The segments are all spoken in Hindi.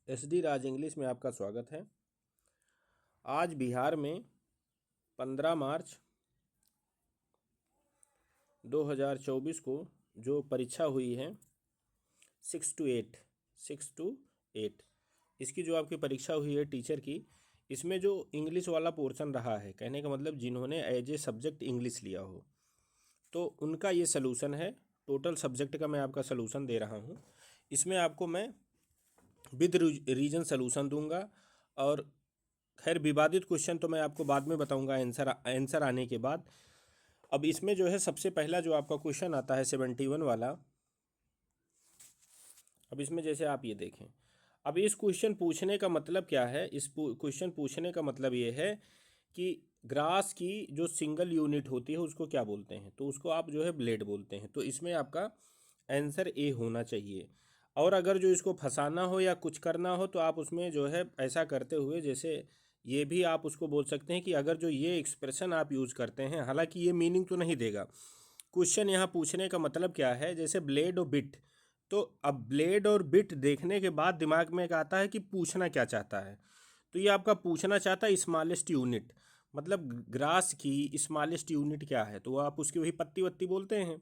SD राज इंग्लिश में आपका स्वागत है। आज बिहार में 15 मार्च 2024 को जो परीक्षा हुई है 6 to 8 इसकी जो आपकी परीक्षा हुई है टीचर की, इसमें जो इंग्लिश वाला पोर्शन रहा है, कहने का मतलब जिन्होंने एज ए सब्जेक्ट इंग्लिश लिया हो तो उनका ये सलूशन है। टोटल सब्जेक्ट का मैं आपका सलूशन दे रहा हूँ। इसमें आपको मैं विद रीजन सलूशन दूंगा और खैर विवादित क्वेश्चन तो मैं आपको बाद में बताऊंगा आंसर आने के बाद। अब इसमें जो है सबसे पहला जो आपका क्वेश्चन आता है 71 वाला। अब इसमें जैसे आप ये देखें, अब इस क्वेश्चन पूछने का मतलब क्या है, इस क्वेश्चन पूछने का मतलब ये है कि ग्रास की जो सिंगल यूनिट होती है उसको क्या बोलते हैं, तो उसको आप जो है ब्लेड बोलते हैं। तो इसमें आपका आंसर ए होना चाहिए। और अगर जो इसको फंसाना हो या कुछ करना हो तो आप उसमें जो है ऐसा करते हुए, जैसे ये भी आप उसको बोल सकते हैं कि अगर जो ये एक्सप्रेशन आप यूज़ करते हैं, हालांकि ये मीनिंग तो नहीं देगा। क्वेश्चन यहाँ पूछने का मतलब क्या है, जैसे ब्लेड और बिट, तो अब ब्लेड और बिट देखने के बाद दिमाग में एक आता है कि पूछना क्या चाहता है। तो ये आपका पूछना चाहता है स्मॉलेस्ट यूनिट, मतलब ग्रास की स्मॉलेस्ट यूनिट क्या है, तो वो आप उसकी वही पत्ती वत्ती बोलते हैं।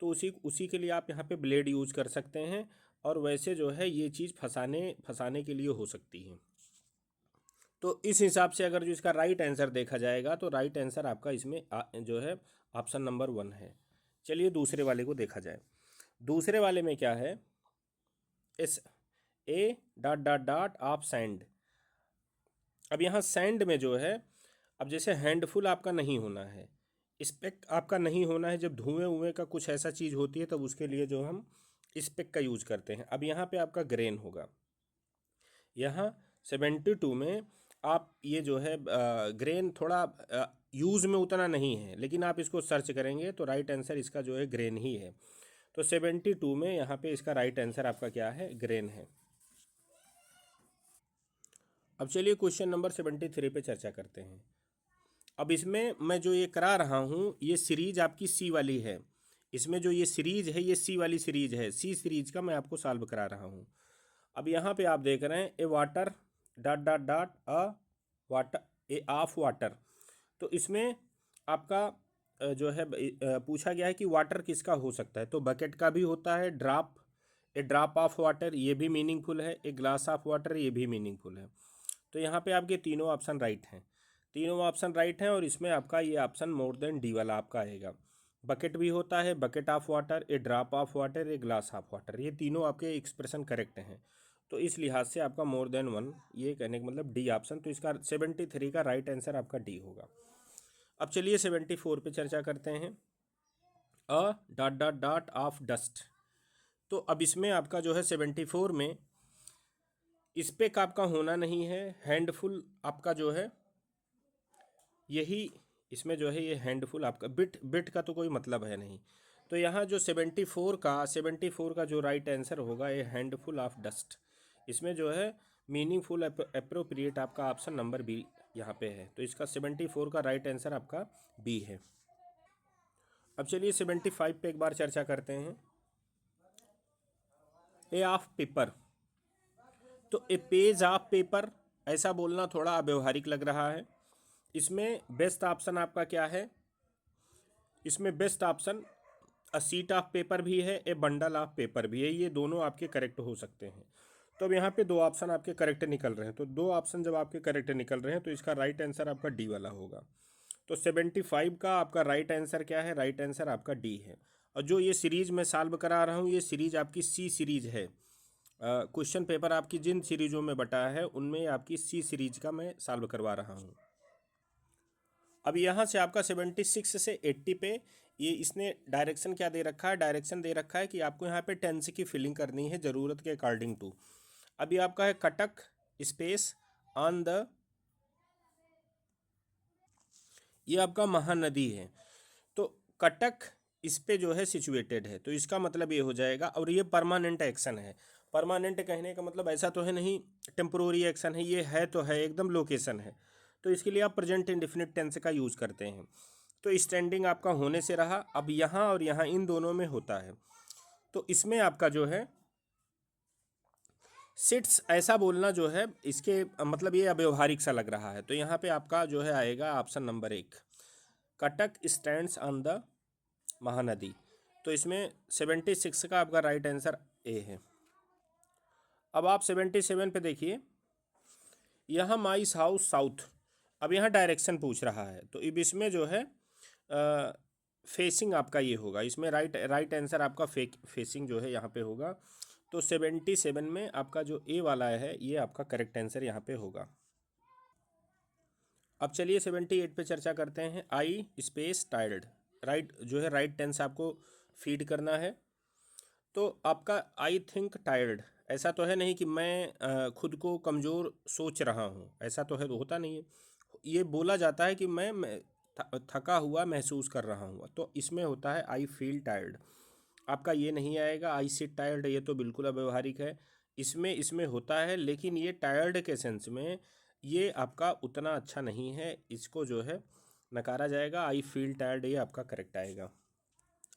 तो उसी उसी के लिए आप यहाँ पे ब्लेड यूज़ कर सकते हैं। और वैसे जो है ये चीज़ फंसाने फंसाने के लिए हो सकती है। तो इस हिसाब से अगर जो इसका राइट आंसर देखा जाएगा तो राइट आंसर आपका इसमें जो है ऑप्शन नंबर 1 है। चलिए दूसरे वाले को देखा जाए। दूसरे वाले में क्या है, S A dot dot dot of sand. अब यहाँ सैंड में जो है, अब जैसे हैंडफुल आपका नहीं होना है, स्पेक आपका नहीं होना है। जब धुएं उएं का कुछ ऐसा चीज़ होती है तब उसके लिए जो हम स्पेक का यूज़ करते हैं। अब यहाँ पे आपका ग्रेन होगा। यहाँ 72 में आप ये जो है ग्रेन थोड़ा यूज़ में उतना नहीं है, लेकिन आप इसको सर्च करेंगे तो राइट आंसर इसका जो है ग्रेन ही है। तो 72 में यहाँ पे इसका राइट आंसर आपका क्या है, ग्रेन है। अब चलिए क्वेश्चन नंबर 73 पे चर्चा करते हैं। अब इसमें मैं जो ये करा रहा हूँ ये सीरीज आपकी सी वाली है। इसमें जो ये सीरीज है ये सी वाली सीरीज है, सी सीरीज का मैं आपको सॉल्व करा रहा हूँ। अब यहाँ पे आप देख रहे हैं a water dot dot dot a water a of water. तो इसमें आपका जो है पूछा गया है कि वाटर किसका हो सकता है, तो बकेट का भी होता है, drop A drop of water ये भी मीनिंगफुल है, ए ग्लास ऑफ वाटर ये भी मीनिंगफुल है। तो यहाँ पे आपके तीनों ऑप्शन राइट हैं, तीनों ऑप्शन राइट हैं। और इसमें आपका ये ऑप्शन मोर देन डी वाला आपका आएगा। बकेट भी होता है, bucket of water, A drop of water, a glass of water, ये तीनों आपके एक्सप्रेशन करेक्ट हैं। तो इस लिहाज से आपका मोर देन वन ये कहने का मतलब डी ऑप्शन, तो इसका 73 का राइट आंसर आपका डी होगा। अब चलिए 74 पे चर्चा करते हैं। A dot dot dot of dust. तो अब इसमें आपका जो है 74 में स्पेक आपका होना नहीं है, हैंडफुल आपका जो है यही, इसमें जो है ये हैंडफुल आपका बिट बिट का तो कोई मतलब है नहीं। तो यहाँ जो 74 का जो राइट आंसर होगा ये हैंडफुल ऑफ डस्ट। इसमें जो है मीनिंगफुल अप्रोप्रिएट आपका ऑप्शन नंबर बी यहाँ पे है। तो इसका 74 का राइट आंसर आपका बी है। अब चलिए 75 पे एक बार चर्चा करते हैं। ए ऑफ पेपर, तो ए पेज ऑफ पेपर ऐसा बोलना थोड़ा अव्यवहारिक लग रहा है। इसमें बेस्ट ऑप्शन आपका क्या है, इसमें best option a seat of paper भी है, ए बंडल ऑफ पेपर भी है, ये दोनों आपके करेक्ट हो सकते हैं। तो अब यहाँ पे दो ऑप्शन आपके करेक्ट निकल रहे हैं, तो दो ऑप्शन जब आपके करेक्ट निकल रहे हैं तो इसका राइट आंसर आपका डी वाला होगा। तो 75 का आपका राइट आंसर क्या है, राइट आंसर आपका डी है। और जो ये सीरीज मैं सॉल्व करा रहा हूँ ये सीरीज आपकी सी सीरीज है। क्वेश्चन पेपर आपकी जिन सीरीजों में बटा है उनमें आपकी सी सीरीज का मैं सॉल्व करवा रहा हूँ। अब यहाँ से आपका 76 से 80 पे ये इसने डायरेक्शन क्या दे रखा है, डायरेक्शन दे रखा है कि आपको यहाँ पे टेंस की फिलिंग करनी है ज़रूरत के अकॉर्डिंग टू। अब ये आपका है कटक स्पेस ऑन द, ये आपका महानदी है। तो कटक इस पे जो है सिचुएटेड है, तो इसका मतलब ये हो जाएगा। और ये परमानेंट एक्शन है। परमानेंट कहने का मतलब ऐसा तो है नहीं टेम्पोररी एक्शन है, ये है तो है एकदम लोकेशन है। तो इसके लिए आप प्रेजेंट इंडेफिनिट टेंस का यूज़ करते हैं। तो स्टैंडिंग आपका होने से रहा, अब यहाँ और यहाँ इन दोनों में होता है। तो इसमें आपका जो है सिट्स ऐसा बोलना जो है इसके मतलब ये अव्यवहारिक सा लग रहा है, तो यहाँ पे आपका जो है आएगा option number 1, Cuttack stands on the Mahanadi. तो इसमें 76 का आपका राइट आंसर ए है। अब आप 77 पे देखिए, यहाँ माइस हाउस साउथ। अब यहाँ डायरेक्शन पूछ रहा है, तो अब इसमें जो है फेसिंग आपका ये होगा, इसमें राइट आंसर आपका फेसिंग जो है यहाँ पे होगा। तो 77 में आपका जो ए वाला है ये आपका करेक्ट आंसर यहाँ पे होगा। अब चलिए 78 पे चर्चा करते हैं। आई स्पेस टायर्ड, राइट जो है राइट टेंस आपको फीड करना है। तो आपका आई थिंक टायर्ड, ऐसा तो है नहीं कि मैं खुद को कमज़ोर सोच रहा हूँ, ऐसा तो है, होता नहीं है। ये बोला जाता है कि मैं थका हुआ महसूस कर रहा हूँ, तो इसमें होता है आई फील टायर्ड। आपका ये नहीं आएगा आई सिट टायर्ड, ये तो बिल्कुल अव्यवहारिक है। इसमें होता है, लेकिन ये टायर्ड के सेंस में ये आपका उतना अच्छा नहीं है, इसको जो है नकारा जाएगा। आई फील टायर्ड ये आपका करेक्ट आएगा।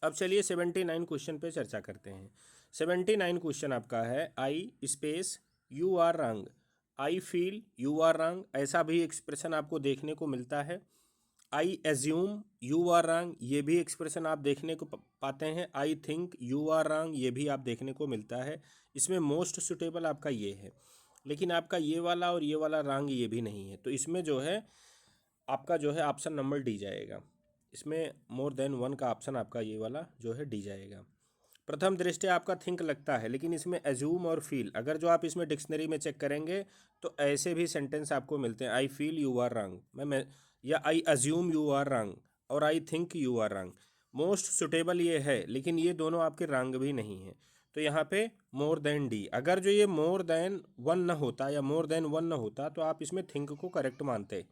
अब चलिए 79 क्वेश्चन पे चर्चा करते हैं। 79 क्वेश्चन आपका है आई स्पेस यू आर रंग, आई फील यू आर रंग, ऐसा भी एक्सप्रेशन आपको देखने को मिलता है। आई एज्यूम यू आर रंग, ये भी एक्सप्रेशन आप देखने को पाते हैं। आई थिंक यू आर रंग, ये भी आप देखने को मिलता है। इसमें मोस्ट सुटेबल आपका ये है, लेकिन आपका ये वाला और ये वाला रंग ये भी नहीं है, तो इसमें जो है आपका जो है ऑप्शन नंबर डी जाएगा। इसमें मोर देन वन का ऑप्शन आपका ये वाला जो है डी जाएगा। प्रथम दृष्टया आपका थिंक लगता है, लेकिन इसमें एज्यूम और फील, अगर जो आप इसमें डिक्शनरी में चेक करेंगे तो ऐसे भी सेंटेंस आपको मिलते हैं। आई फील यू आर रंग, मैं या आई अज्यूम यू आर रंग और आई थिंक यू आर रंग। मोस्ट सुटेबल ये है, लेकिन ये दोनों आपके रंग भी नहीं है, तो यहाँ पे मोर देन डी। अगर जो ये मोर देन वन न होता या मोर देन वन न होता तो आप इसमें थिंक को करेक्ट मानते,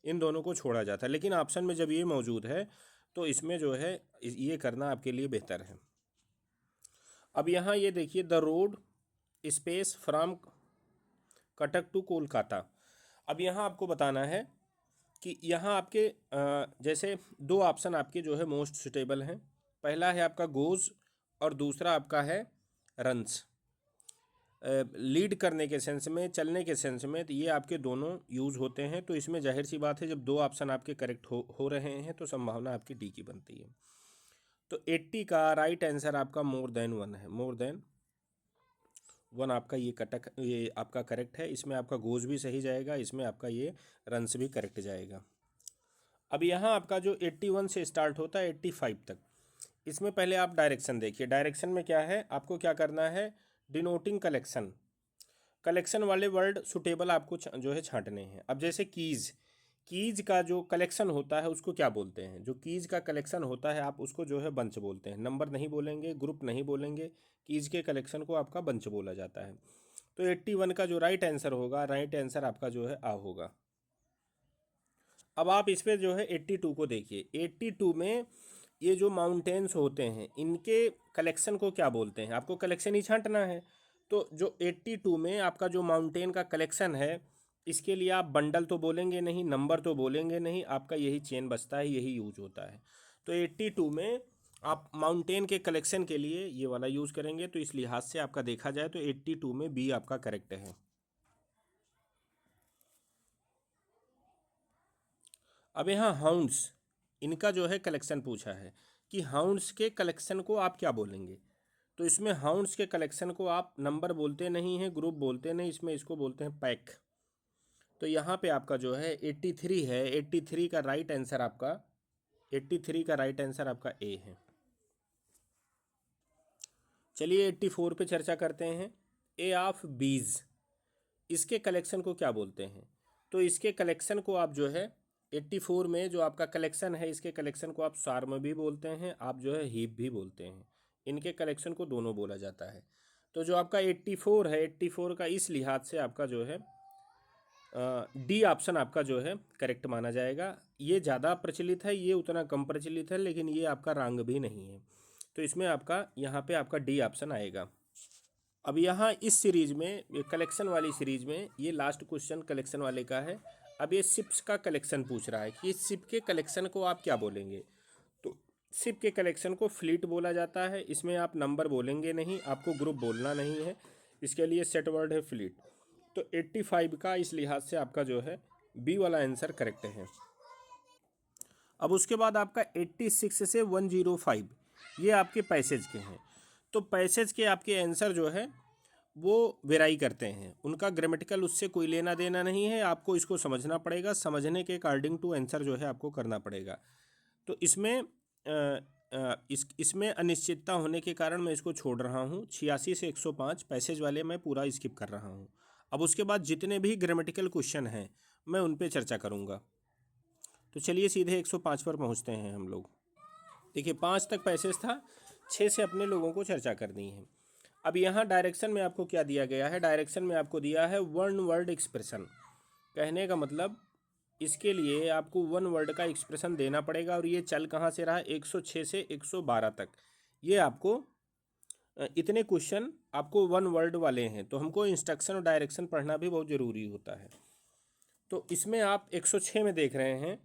इन दोनों को छोड़ा जाता, लेकिन ऑप्शन में जब ये मौजूद है तो इसमें जो है ये करना आपके लिए बेहतर है। अब यहाँ ये देखिए, the road space from Cuttack to Kolkata. अब यहाँ आपको बताना है कि यहाँ आपके जैसे दो ऑप्शन आपके जो है मोस्ट सुटेबल हैं। पहला है आपका गोज और दूसरा आपका है रन्स। लीड करने के सेंस में, चलने के सेंस में, तो ये आपके दोनों यूज़ होते हैं। तो इसमें जाहिर सी बात है, जब दो ऑप्शन आपके करेक्ट हो रहे हैं तो संभावना आपकी डी की बनती है। तो 80 का राइट आंसर आपका मोर देन वन है। मोर देन वन आपका ये कटक ये आपका करेक्ट है। इसमें आपका गोज भी सही जाएगा, इसमें आपका ये रन्स भी करेक्ट जाएगा। अब यहाँ आपका जो 81 से स्टार्ट होता है 85 तक, इसमें पहले आप डायरेक्शन देखिए। डायरेक्शन में क्या है, आपको क्या करना है, डिनोटिंग कलेक्शन, कलेक्शन वाले वर्ड सुटेबल आपको जो है छांटने हैं। अब जैसे कीज़, कीज का जो कलेक्शन होता है उसको क्या बोलते हैं, जो कीज का कलेक्शन होता है आप उसको जो है बंच बोलते हैं। नंबर नहीं बोलेंगे, ग्रुप नहीं बोलेंगे, कीज के कलेक्शन को आपका बंच बोला जाता है। तो 81 का जो राइट आंसर होगा, राइट आंसर आपका जो है आ होगा। अब आप इस पर जो है 82 को देखिए। 82 में ये जो माउंटेन्स होते हैं इनके कलेक्शन को क्या बोलते हैं, आपको कलेक्शन ही छांटना है। तो जो 82 में आपका जो माउंटेन का कलेक्शन है, इसके लिए आप बंडल तो बोलेंगे नहीं, नंबर तो बोलेंगे नहीं, आपका यही चेन बचता है, यही यूज होता है। तो 82 में आप माउंटेन के कलेक्शन के लिए ये वाला यूज़ करेंगे। तो इस लिहाज से आपका देखा जाए तो 82 में बी आपका करेक्ट है। अब यहाँ हाउंड्स, इनका जो है कलेक्शन पूछा है कि हाउंड्स के कलेक्शन को आप क्या बोलेंगे। तो इसमें हाउंड्स के कलेक्शन को आप नंबर बोलते नहीं हैं, ग्रुप बोलते नहीं, इसमें इसको बोलते हैं पैक। तो यहाँ पे आपका जो है 83 है। 83 का राइट आंसर आपका 83 का राइट आंसर आपका ए है। चलिए 84 पे चर्चा करते हैं। ए ऑफ बीज, इसके कलेक्शन को क्या बोलते हैं। तो इसके कलेक्शन को आप जो है 84 में जो आपका कलेक्शन है, इसके कलेक्शन को आप स्वार्म भी बोलते हैं, आप जो है हीप भी बोलते हैं। इनके कलेक्शन को दोनों बोला जाता है। तो जो आपका 84 है, 84 का इस लिहाज से आपका जो है डी ऑप्शन आपका जो है करेक्ट माना जाएगा। ये ज़्यादा प्रचलित है, ये उतना कम प्रचलित है, लेकिन ये आपका रंग भी नहीं है। तो इसमें आपका यहाँ पे आपका डी ऑप्शन आएगा। अब यहाँ इस सीरीज में, कलेक्शन वाली सीरीज में, ये लास्ट क्वेश्चन कलेक्शन वाले का है। अब ये शिप्स का कलेक्शन पूछ रहा है कि इस शिप के कलेक्शन को आप क्या बोलेंगे। तो शिप के कलेक्शन को फ्लीट बोला जाता है। इसमें आप नंबर बोलेंगे नहीं, आपको ग्रुप बोलना नहीं है, इसके लिए सेट वर्ड है फ्लीट। तो 85 का इस लिहाज से आपका जो है बी वाला आंसर करेक्ट है। अब उसके बाद आपका 86 से 105 ये आपके पैसेज के हैं। तो पैसेज के आपके आंसर जो है वो वेराई करते हैं, उनका ग्रामेटिकल उससे कोई लेना देना नहीं है, आपको इसको समझना पड़ेगा, समझने के अकॉर्डिंग टू आंसर जो है आपको करना पड़ेगा। तो इसमें इसमें अनिश्चितता होने के कारण मैं इसको छोड़ रहा हूँ। 86 से 105 पैसेज वाले मैं पूरा स्किप कर रहा हूँ। अब उसके बाद जितने भी ग्रामेटिकल क्वेश्चन हैं मैं उन पे चर्चा करूँगा। तो चलिए सीधे 105 पर पहुँचते हैं हम लोग। देखिए 5 तक पैसेज था, 6 से अपने लोगों को चर्चा करनी है। अब यहाँ डायरेक्शन में आपको क्या दिया गया है, डायरेक्शन में आपको दिया है वन वर्ड एक्सप्रेशन। कहने का मतलब इसके लिए आपको वन वर्ड का एक्सप्रेशन देना पड़ेगा, और ये चल कहाँ से रहा, 106 से 112 तक। ये आपको इतने क्वेश्चन आपको वन वर्ड वाले हैं, तो हमको इंस्ट्रक्शन और डायरेक्शन पढ़ना भी बहुत ज़रूरी होता है। तो इसमें आप 106 में देख रहे हैं।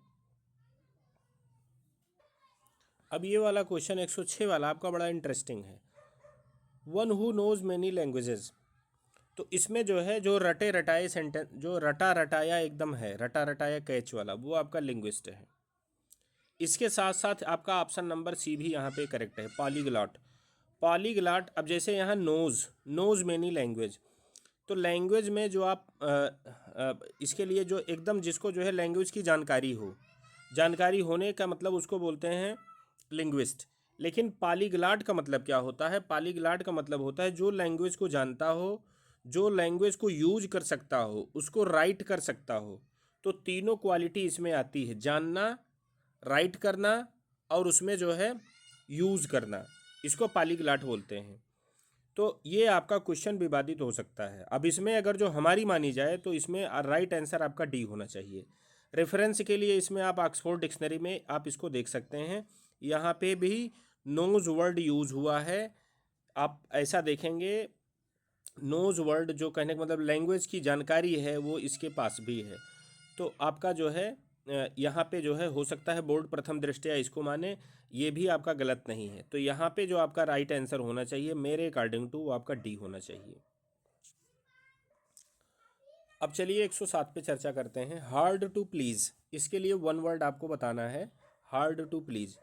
अब ये वाला क्वेश्चन 106 वाला आपका बड़ा इंटरेस्टिंग है। One who knows many languages. तो इसमें जो है जो रटे रटाए सेंटेंस, जो रटा रटाया एकदम है, रटा रटाया कैच वाला, वो आपका लिंग्विस्ट है। इसके साथ साथ आपका ऑप्शन नंबर सी भी यहाँ पे करेक्ट है, पॉलीग्लॉट। पॉलीग्लॉट, अब जैसे यहाँ नोज मैनी लैंग्वेज, तो लैंग्वेज में जो आप इसके लिए जो एकदम जिसको जो है लैंग्वेज की जानकारी हो, जानकारी होने का मतलब उसको बोलते हैं लिंग्विस्ट। लेकिन पॉलीग्लॉट का मतलब क्या होता है, पॉलीग्लॉट का मतलब होता है जो लैंग्वेज को जानता हो, जो लैंग्वेज को यूज कर सकता हो, उसको राइट कर सकता हो। तो तीनों क्वालिटी इसमें आती है, जानना, राइट करना और उसमें जो है यूज़ करना, इसको पॉलीग्लॉट बोलते हैं। तो ये आपका क्वेश्चन विवादित हो सकता है। अब इसमें अगर जो हमारी मानी जाए तो इसमें राइट आंसर आपका डी होना चाहिए। रेफरेंस के लिए इसमें आप ऑक्सफोर्ड डिक्शनरी में आप इसको देख सकते हैं, यहाँ पे भी नोज वर्ड यूज़ हुआ है। आप ऐसा देखेंगे, नोज वर्ड जो कहने का मतलब लैंग्वेज की जानकारी है वो इसके पास भी है। तो आपका जो है यहाँ पे जो है हो सकता है बोर्ड प्रथम दृष्टया इसको माने, ये भी आपका गलत नहीं है। तो यहाँ पे जो आपका राइट आंसर होना चाहिए मेरे अकॉर्डिंग टू वो आपका डी होना चाहिए। अब चलिए 107 पे चर्चा करते हैं। हार्ड टू प्लीज़, इसके लिए वन वर्ड आपको बताना है, हार्ड टू प्लीज़।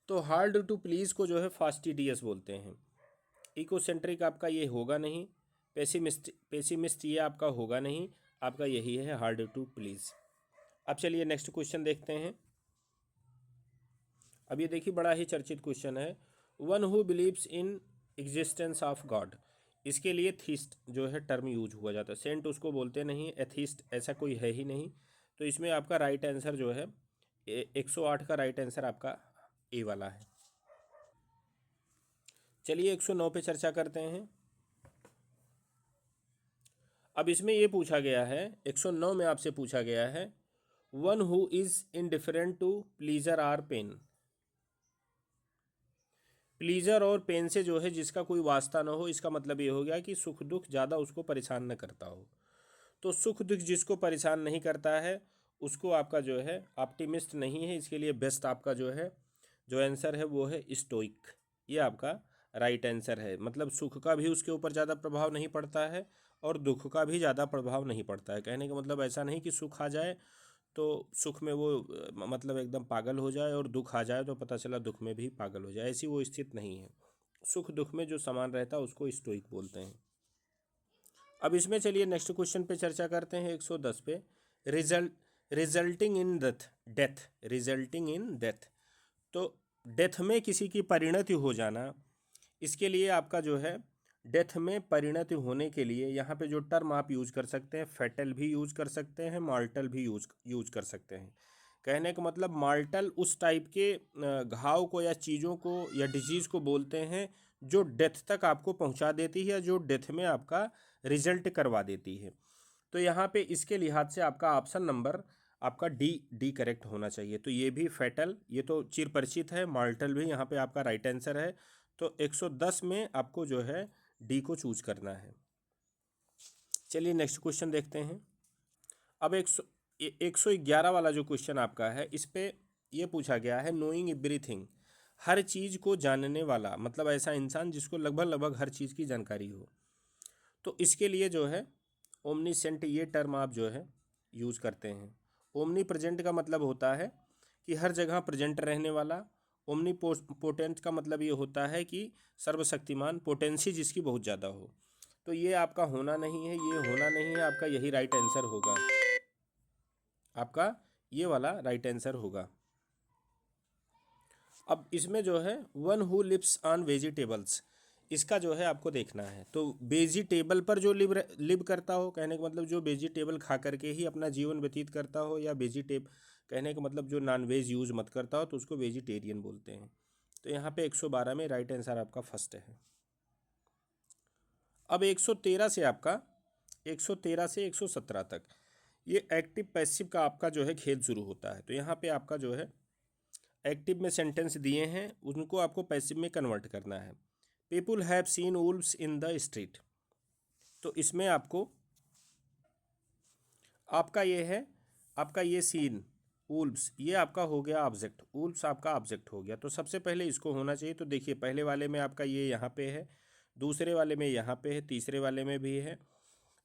तो हार्ड टू प्लीज़ को जो है फास्टिडियस बोलते हैं। इकोसेंट्रिक आपका ये होगा नहीं, पेसिमिस्ट ये आपका होगा नहीं, आपका यही है हार्ड टू प्लीज़। अब चलिए नेक्स्ट क्वेश्चन देखते हैं। अब ये देखिए बड़ा ही चर्चित क्वेश्चन है, one who believes in existence of God. इसके लिए थीस्ट जो है टर्म यूज हुआ जाता है, सेंट उसको बोलते नहीं, एथीस्ट ऐसा कोई है ही नहीं। तो इसमें आपका राइट आंसर जो है 108 का राइट आंसर आपका ए वाला है। चलिए 109 पे चर्चा करते हैं। अब इसमें ये पूछा गया है, 109 में आपसे पूछा गया है, one who is indifferent to pleasure or pain. Pleasure और पेन से जो है जिसका कोई वास्ता ना हो, इसका मतलब ये हो गया कि सुख दुख ज़्यादा उसको परेशान न करता हो। तो सुख दुख जिसको परेशान नहीं करता है उसको आपका जो है ऑप्टिमिस्ट नहीं है। इसके लिए बेस्ट आपका जो है जो आंसर है वो है स्टोइक। ये आपका राइट आंसर है। मतलब सुख का भी उसके ऊपर ज़्यादा प्रभाव नहीं पड़ता है और दुख का भी ज़्यादा प्रभाव नहीं पड़ता है। कहने का मतलब ऐसा नहीं कि सुख आ जाए तो सुख में वो मतलब एकदम पागल हो जाए, और दुख आ जाए तो पता चला दुख में भी पागल हो जाए, ऐसी वो स्थिति नहीं है। सुख दुख में जो समान रहता है उसको स्टोइक बोलते हैं। अब इसमें चलिए नेक्स्ट क्वेश्चन पे चर्चा करते हैं 110 पे। Resulting in death, resulting in death. तो डेथ में किसी की परिणति हो जाना, इसके लिए आपका जो है डेथ में परिणति होने के लिए यहाँ पे जो टर्म आप यूज कर सकते हैं, फैटल भी यूज कर सकते हैं, मार्टल भी यूज कर सकते हैं। कहने का मतलब मार्टल उस टाइप के घाव को या चीज़ों को या डिजीज़ को बोलते हैं जो डेथ तक आपको पहुंचा देती है या जो डेथ में आपका रिजल्ट करवा देती है। तो यहाँ पे इसके लिहाज से आपका ऑप्शन नंबर आपका डी करेक्ट होना चाहिए। तो ये भी फैटल, ये तो चिर परिचित है, मार्टल भी यहाँ पे आपका राइट आंसर है। तो 110 में आपको जो है डी को चूज करना है। चलिए नेक्स्ट क्वेश्चन देखते हैं। अब 111 वाला जो क्वेश्चन आपका है, इस पे ये पूछा गया है, नोइंग एवरीथिंग, हर चीज़ को जानने वाला, मतलब ऐसा इंसान जिसको लगभग लगभग हर चीज़ की जानकारी हो। तो इसके लिए जो है ओमनीसेंट ये टर्म आप जो है यूज़ करते हैं। ओमनी प्रेजेंट का मतलब होता है कि हर जगह प्रेजेंट रहने वाला। ओमनी पोटेंट का मतलब ये होता है कि सर्वशक्तिमान, पोटेंसी जिसकी बहुत ज़्यादा हो। तो ये आपका होना नहीं है, ये होना नहीं है, आपका यही राइट आंसर होगा, आपका ये वाला राइट आंसर होगा। अब इसमें जो है one who lives on vegetables, इसका जो है आपको देखना है। तो वेजिटेबल पर जो लिव करता हो, कहने का मतलब जो वेजिटेबल खा करके ही अपना जीवन व्यतीत करता हो, या कहने का मतलब जो नॉनवेज यूज़ मत करता हो, तो उसको वेजिटेरियन बोलते हैं। तो यहाँ पे 112 में राइट आंसर आपका फर्स्ट है। अब 113 से आपका 113 से 117 तक ये एक्टिव पैसिव का आपका जो है खेल शुरू होता है। तो यहाँ पे आपका जो है एक्टिव में सेंटेंस दिए हैं, उनको आपको पैसिव में कन्वर्ट करना है। People have seen Wolves in the street, तो इसमें आपको आपका ये है, आपका ये सीन वुल्व्स ये आपका हो गया ऑब्जेक्ट, वुल्व्स आपका ऑब्जेक्ट हो गया। तो सबसे पहले इसको होना चाहिए। तो देखिए पहले वाले में आपका ये यहाँ पे है, दूसरे वाले में यहाँ पे है, तीसरे वाले में भी है।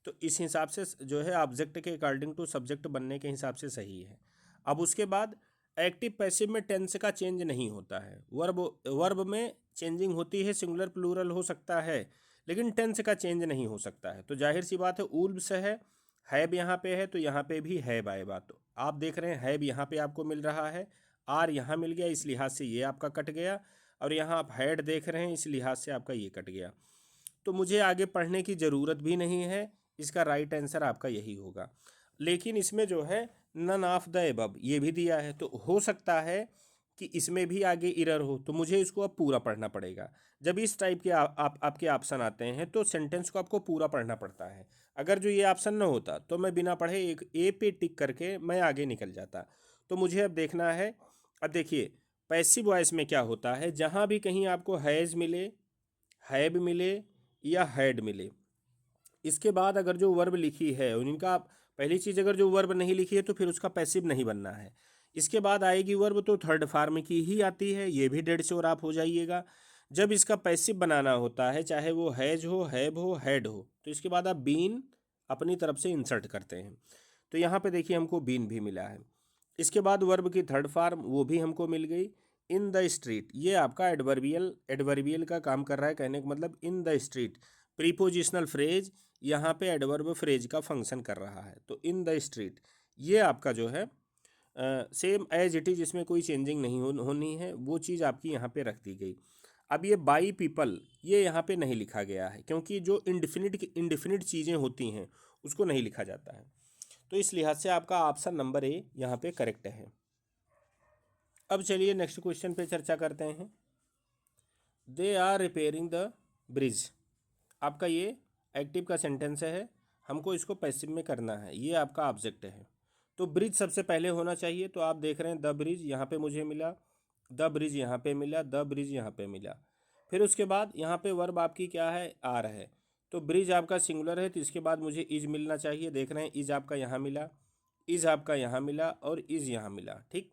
तो इस हिसाब से जो है ऑब्जेक्ट के अकॉर्डिंग टू सब्जेक्ट बनने के हिसाब से सही है। अब उसके बाद एक्टिव पैसिव में टेंस का चेंज नहीं होता है। वर्ब वर्ब में चेंजिंग होती है, सिंगुलर प्लूरल हो सकता है, लेकिन टेंस का चेंज नहीं हो सकता है। तो जाहिर सी बात है वुल्व्स है, हैब यहाँ पे है, तो यहाँ पे भी हैब आएगा। तो आप देख रहे हैं हैब यहाँ पे आपको मिल रहा है, आर यहाँ मिल गया, इस लिहाज से ये आपका कट गया। और यहाँ आप हैड देख रहे हैं, इस लिहाज से आपका ये कट गया। तो मुझे आगे पढ़ने की ज़रूरत भी नहीं है, इसका राइट आंसर आपका यही होगा। लेकिन इसमें जो है नन ऑफ द एबव ये भी दिया है, तो हो सकता है कि इसमें भी आगे इरर हो, तो मुझे इसको अब पूरा पढ़ना पड़ेगा। जब इस टाइप के आपके ऑप्शन आते हैं तो सेंटेंस को आपको पूरा पढ़ना पड़ता है। अगर जो ये ऑप्शन न होता तो मैं बिना पढ़े एक ए पे टिक करके मैं आगे निकल जाता। तो मुझे अब देखना है। अब देखिए पैसिव वॉइस में क्या होता है, जहाँ भी कहीं आपको हैज़ मिले, हैव मिले या हैड मिले, इसके बाद अगर जो वर्ब लिखी है उनका पहली चीज़, अगर जो वर्ब नहीं लिखी है तो फिर उसका पैसिव नहीं बनना है। इसके बाद आएगी वर्ब तो थर्ड फॉर्म की ही आती है, ये भी डेढ़ से और आप हो जाइएगा। जब इसका पैसिव बनाना होता है, चाहे वो हैज हो, हैव हो, हैड हो, तो इसके बाद आप बीन अपनी तरफ से इंसर्ट करते हैं। तो यहाँ पे देखिए हमको बीन भी मिला है। इसके बाद वर्ब की थर्ड फॉर्म वो भी हमको मिल गई। इन द स्ट्रीट ये आपका एडवर्बियल का काम कर रहा है, कहने का मतलब in the street prepositional phrase यहाँ पे एडवर्ब फ्रेज का फंक्शन कर रहा है। तो इन द स्ट्रीट ये आपका जो है सेम एज इट इज़, इसमें कोई चेंजिंग नहीं होनी है, वो चीज़ आपकी यहाँ पे रख दी गई। अब ये बाई पीपल ये यहाँ पे नहीं लिखा गया है, क्योंकि जो इंडिफिनिट चीज़ें होती हैं उसको नहीं लिखा जाता है। तो इस लिहाज से आपका ऑप्शन नंबर ए यहाँ पे करेक्ट है। अब चलिए नेक्स्ट क्वेश्चन पे चर्चा करते हैं। They are repairing the bridge, आपका ये एक्टिव का सेंटेंस है, हमको इसको पैसिव में करना है, ये आपका ऑब्जेक्ट है। तो ब्रिज सबसे पहले होना चाहिए। तो आप देख रहे हैं द ब्रिज यहाँ पे मुझे मिला, द ब्रिज यहाँ पे मिला, द ब्रिज यहाँ पे मिला। फिर उसके बाद यहाँ पे वर्ब आपकी क्या है, आर है। तो ब्रिज आपका सिंगुलर है, तो इसके बाद मुझे इज मिलना चाहिए। देख रहे हैं इज आपका यहाँ मिला, इज आपका यहाँ मिला और इज यहाँ मिला, ठीक।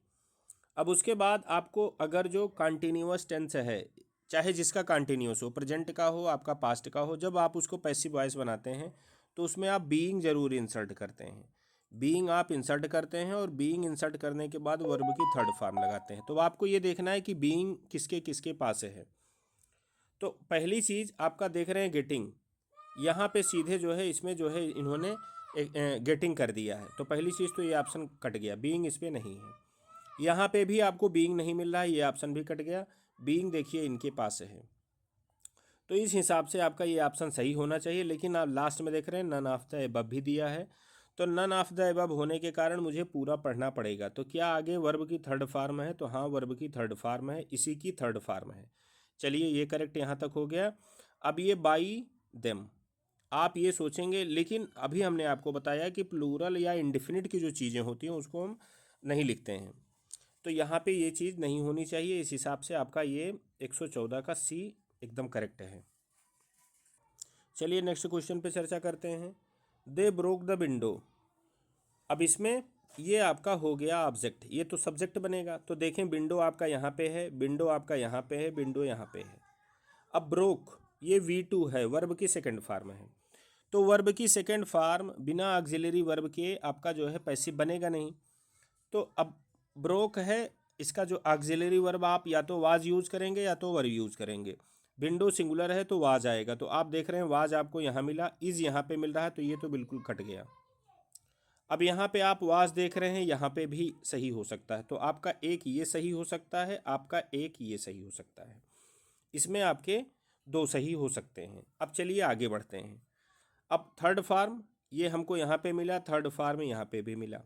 अब उसके बाद आपको अगर जो कॉन्टीन्यूअस टेंस है, चाहे जिसका कॉन्टीन्यूअस हो, प्रेजेंट का हो, आपका पास्ट का हो, जब आप उसको पैसिव वॉइस बनाते हैं तो उसमें आप बीइंग जरूर इंसर्ट करते हैं। बीइंग आप इंसर्ट करते हैं और बीइंग इंसर्ट करने के बाद वर्ब की थर्ड फॉर्म लगाते हैं। तो आपको ये देखना है कि बीइंग किसके किसके पास है। तो पहली चीज़ आपका देख रहे हैं गेटिंग, यहाँ पे सीधे जो है इसमें जो है इन्होंने गेटिंग कर दिया है। तो पहली चीज़ तो ये ऑप्शन कट गया, बीइंग इस पर नहीं है। यहाँ पे भी आपको बीइंग नहीं मिल रहा है, ये ऑप्शन भी कट गया। बीइंग देखिए इनके पास है, तो इस हिसाब से आपका ये ऑप्शन सही होना चाहिए। लेकिन आप लास्ट में देख रहे हैं नन ऑफ द एबव भी दिया है, तो नन ऑफ द एबव होने के कारण मुझे पूरा पढ़ना पड़ेगा। तो क्या आगे वर्ब की थर्ड फॉर्म है, तो हाँ वर्ब की थर्ड फॉर्म है, इसी की थर्ड फॉर्म है। चलिए ये करेक्ट यहाँ तक हो गया। अब ये बाई देम आप ये सोचेंगे, लेकिन अभी हमने आपको बताया कि प्लूरल या इंडिफिनिट की जो चीज़ें होती हैं उसको हम नहीं लिखते हैं। तो यहाँ पे ये चीज़ नहीं होनी चाहिए। इस हिसाब से आपका ये 114 का सी एकदम करेक्ट है। चलिए नेक्स्ट क्वेश्चन पे चर्चा करते हैं। दे ब्रोक द विंडो, अब इसमें ये आपका हो गया ऑब्जेक्ट, ये तो सब्जेक्ट बनेगा। तो देखें विंडो आपका यहाँ पे है, विंडो आपका यहाँ पे है, विंडो यहाँ पे है। अब ब्रोक ये V2 है, वर्ब की सेकंड फॉर्म है। तो वर्ब की सेकंड फॉर्म बिना ऑक्सिलरी वर्ब के आपका जो है पैसिव बनेगा नहीं। तो अब ब्रोक है, इसका जो ऑक्सिलरी वर्ब आप या तो वाज यूज़ करेंगे या तो वर यूज़ करेंगे। विंडो सिंगुलर है तो वाज आएगा, तो आप देख रहे हैं वाज आपको यहाँ मिला, इज़ यहाँ पे मिल रहा है, तो ये तो बिल्कुल कट गया। अब यहाँ पे आप वाज देख रहे हैं, यहाँ पे भी सही हो सकता है, तो आपका एक ये सही हो सकता है, आपका एक ये सही हो सकता है। इसमें आपके दो सही हो सकते हैं। अब चलिए आगे बढ़ते हैं। अब थर्ड फार्म ये हमको यहाँ पे मिला, थर्ड फार्म यहाँ पे भी मिला।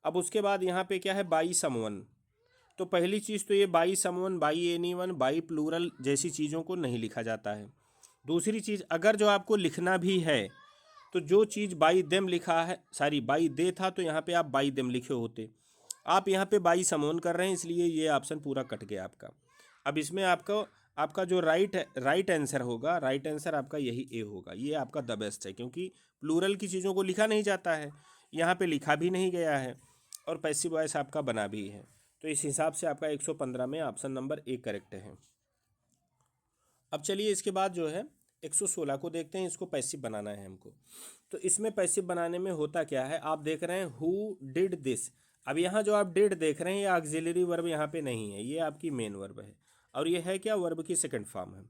अब उसके बाद यहाँ पे क्या है, बाई समवन। तो पहली चीज़ तो ये by someone, by anyone, by plural जैसी चीज़ों को नहीं लिखा जाता है। दूसरी चीज़, अगर जो आपको लिखना भी है तो जो चीज़ बाई देम लिखा है, सॉरी बाई दे था, तो यहाँ पे आप बाई देम लिखे होते। आप यहाँ पे बाई समवन कर रहे हैं, इसलिए ये ऑप्शन पूरा कट गया आपका। अब इसमें आपका जो राइट आंसर होगा, राइट आंसर आपका यही ए होगा। ये आपका द बेस्ट है, क्योंकि प्लूरल की चीज़ों को लिखा नहीं जाता है, यहाँ पे लिखा भी नहीं गया है, और पैसिव वॉइस आपका बना भी है। तो इस हिसाब से आपका 115 में ऑप्शन नंबर ए करेक्ट है। अब चलिए इसके बाद जो है 116 को देखते हैं, इसको पैसिव बनाना है हमको। तो इसमें पैसिव बनाने में होता क्या है, आप देख रहे हैं हु डिड दिस। अब यहाँ जो आप डिड देख रहे हैं, ये ऑक्सिलरी वर्ब यहाँ पे नहीं है, ये आपकी मेन वर्ब है, और ये है क्या, वर्ब की सेकंड फॉर्म है।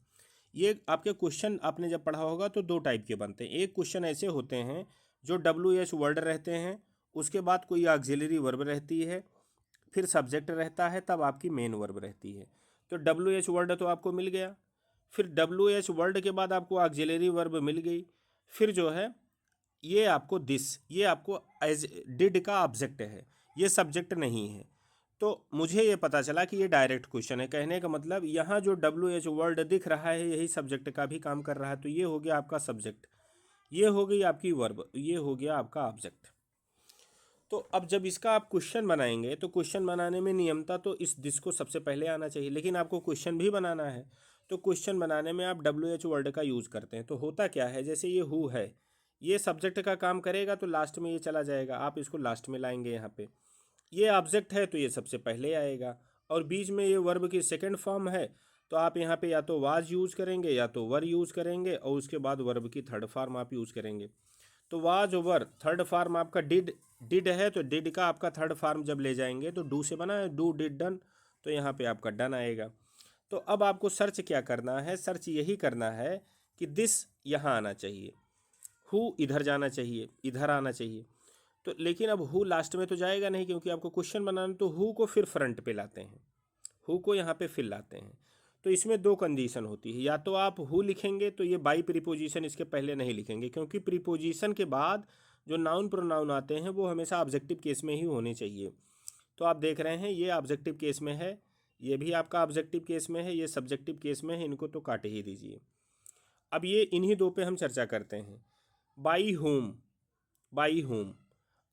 ये आपके क्वेश्चन आपने जब पढ़ा होगा तो दो टाइप के बनते हैं। एक क्वेश्चन ऐसे होते हैं जो WH वर्ड रहते हैं, उसके बाद कोई ऑक्सिलरी वर्ब रहती है, फिर सब्जेक्ट रहता है, तब आपकी मेन वर्ब रहती है। तो WH वर्ड तो आपको मिल गया, फिर WH वर्ड के बाद आपको ऑक्सिलरी वर्ब मिल गई, फिर जो है ये आपको दिस, ये आपको एज डिड का ऑब्जेक्ट है, ये सब्जेक्ट नहीं है। तो मुझे ये पता चला कि ये डायरेक्ट क्वेश्चन है। कहने का मतलब यहाँ जो WH वर्ड दिख रहा है यही सब्जेक्ट का भी काम कर रहा है, तो ये हो गया आपका सब्जेक्ट, ये हो गई आपकी वर्ब, ये हो गया आपका ऑब्जेक्ट। तो अब जब इसका आप क्वेश्चन बनाएंगे तो क्वेश्चन बनाने में नियमता तो इस दिस को सबसे पहले आना चाहिए, लेकिन आपको क्वेश्चन भी बनाना है, तो क्वेश्चन बनाने में आप WH वर्ड का यूज़ करते हैं। तो होता क्या है, जैसे ये हु है, ये सब्जेक्ट का काम करेगा तो लास्ट में ये चला जाएगा, आप इसको लास्ट में लाएंगे यहाँ पे। ये ऑब्जेक्ट है तो ये सबसे पहले आएगा, और बीच में ये वर्ब की सेकंड फॉर्म है, तो आप यहाँ पे या तो वाज यूज़ करेंगे या तो वर यूज़ करेंगे, और उसके बाद वर्ब की थर्ड फॉर्म आप यूज़ करेंगे। तो वाज वर, थर्ड फॉर्म आपका डिड है, तो डिड का आपका थर्ड फॉर्म जब ले जाएंगे तो डू से बना है, डू डिड डन, तो यहाँ पे आपका डन आएगा। तो अब आपको सर्च क्या करना है, सर्च यही करना है कि दिस यहाँ आना चाहिए, हु इधर जाना चाहिए, इधर आना चाहिए। तो लेकिन अब हु लास्ट में तो जाएगा नहीं, क्योंकि आपको क्वेश्चन बनाना, तो हु को फिर फ्रंट पे लाते हैं, हु को यहाँ पे फिर लाते हैं। तो इसमें दो कंडीशन होती है, या तो आप हु लिखेंगे तो ये बाई प्रीपोजिशन इसके पहले नहीं लिखेंगे, क्योंकि प्रीपोजिशन के बाद जो नाउन प्रोनाउन आते हैं वो हमेशा ऑब्जेक्टिव केस में ही होने चाहिए। तो आप देख रहे हैं ये ऑब्जेक्टिव केस में है, ये भी आपका ऑब्जेक्टिव केस में है, ये सब्जेक्टिव केस में है, इनको तो काट ही दीजिए। अब ये इन्हीं दो पे हम चर्चा करते हैं। By home, by home.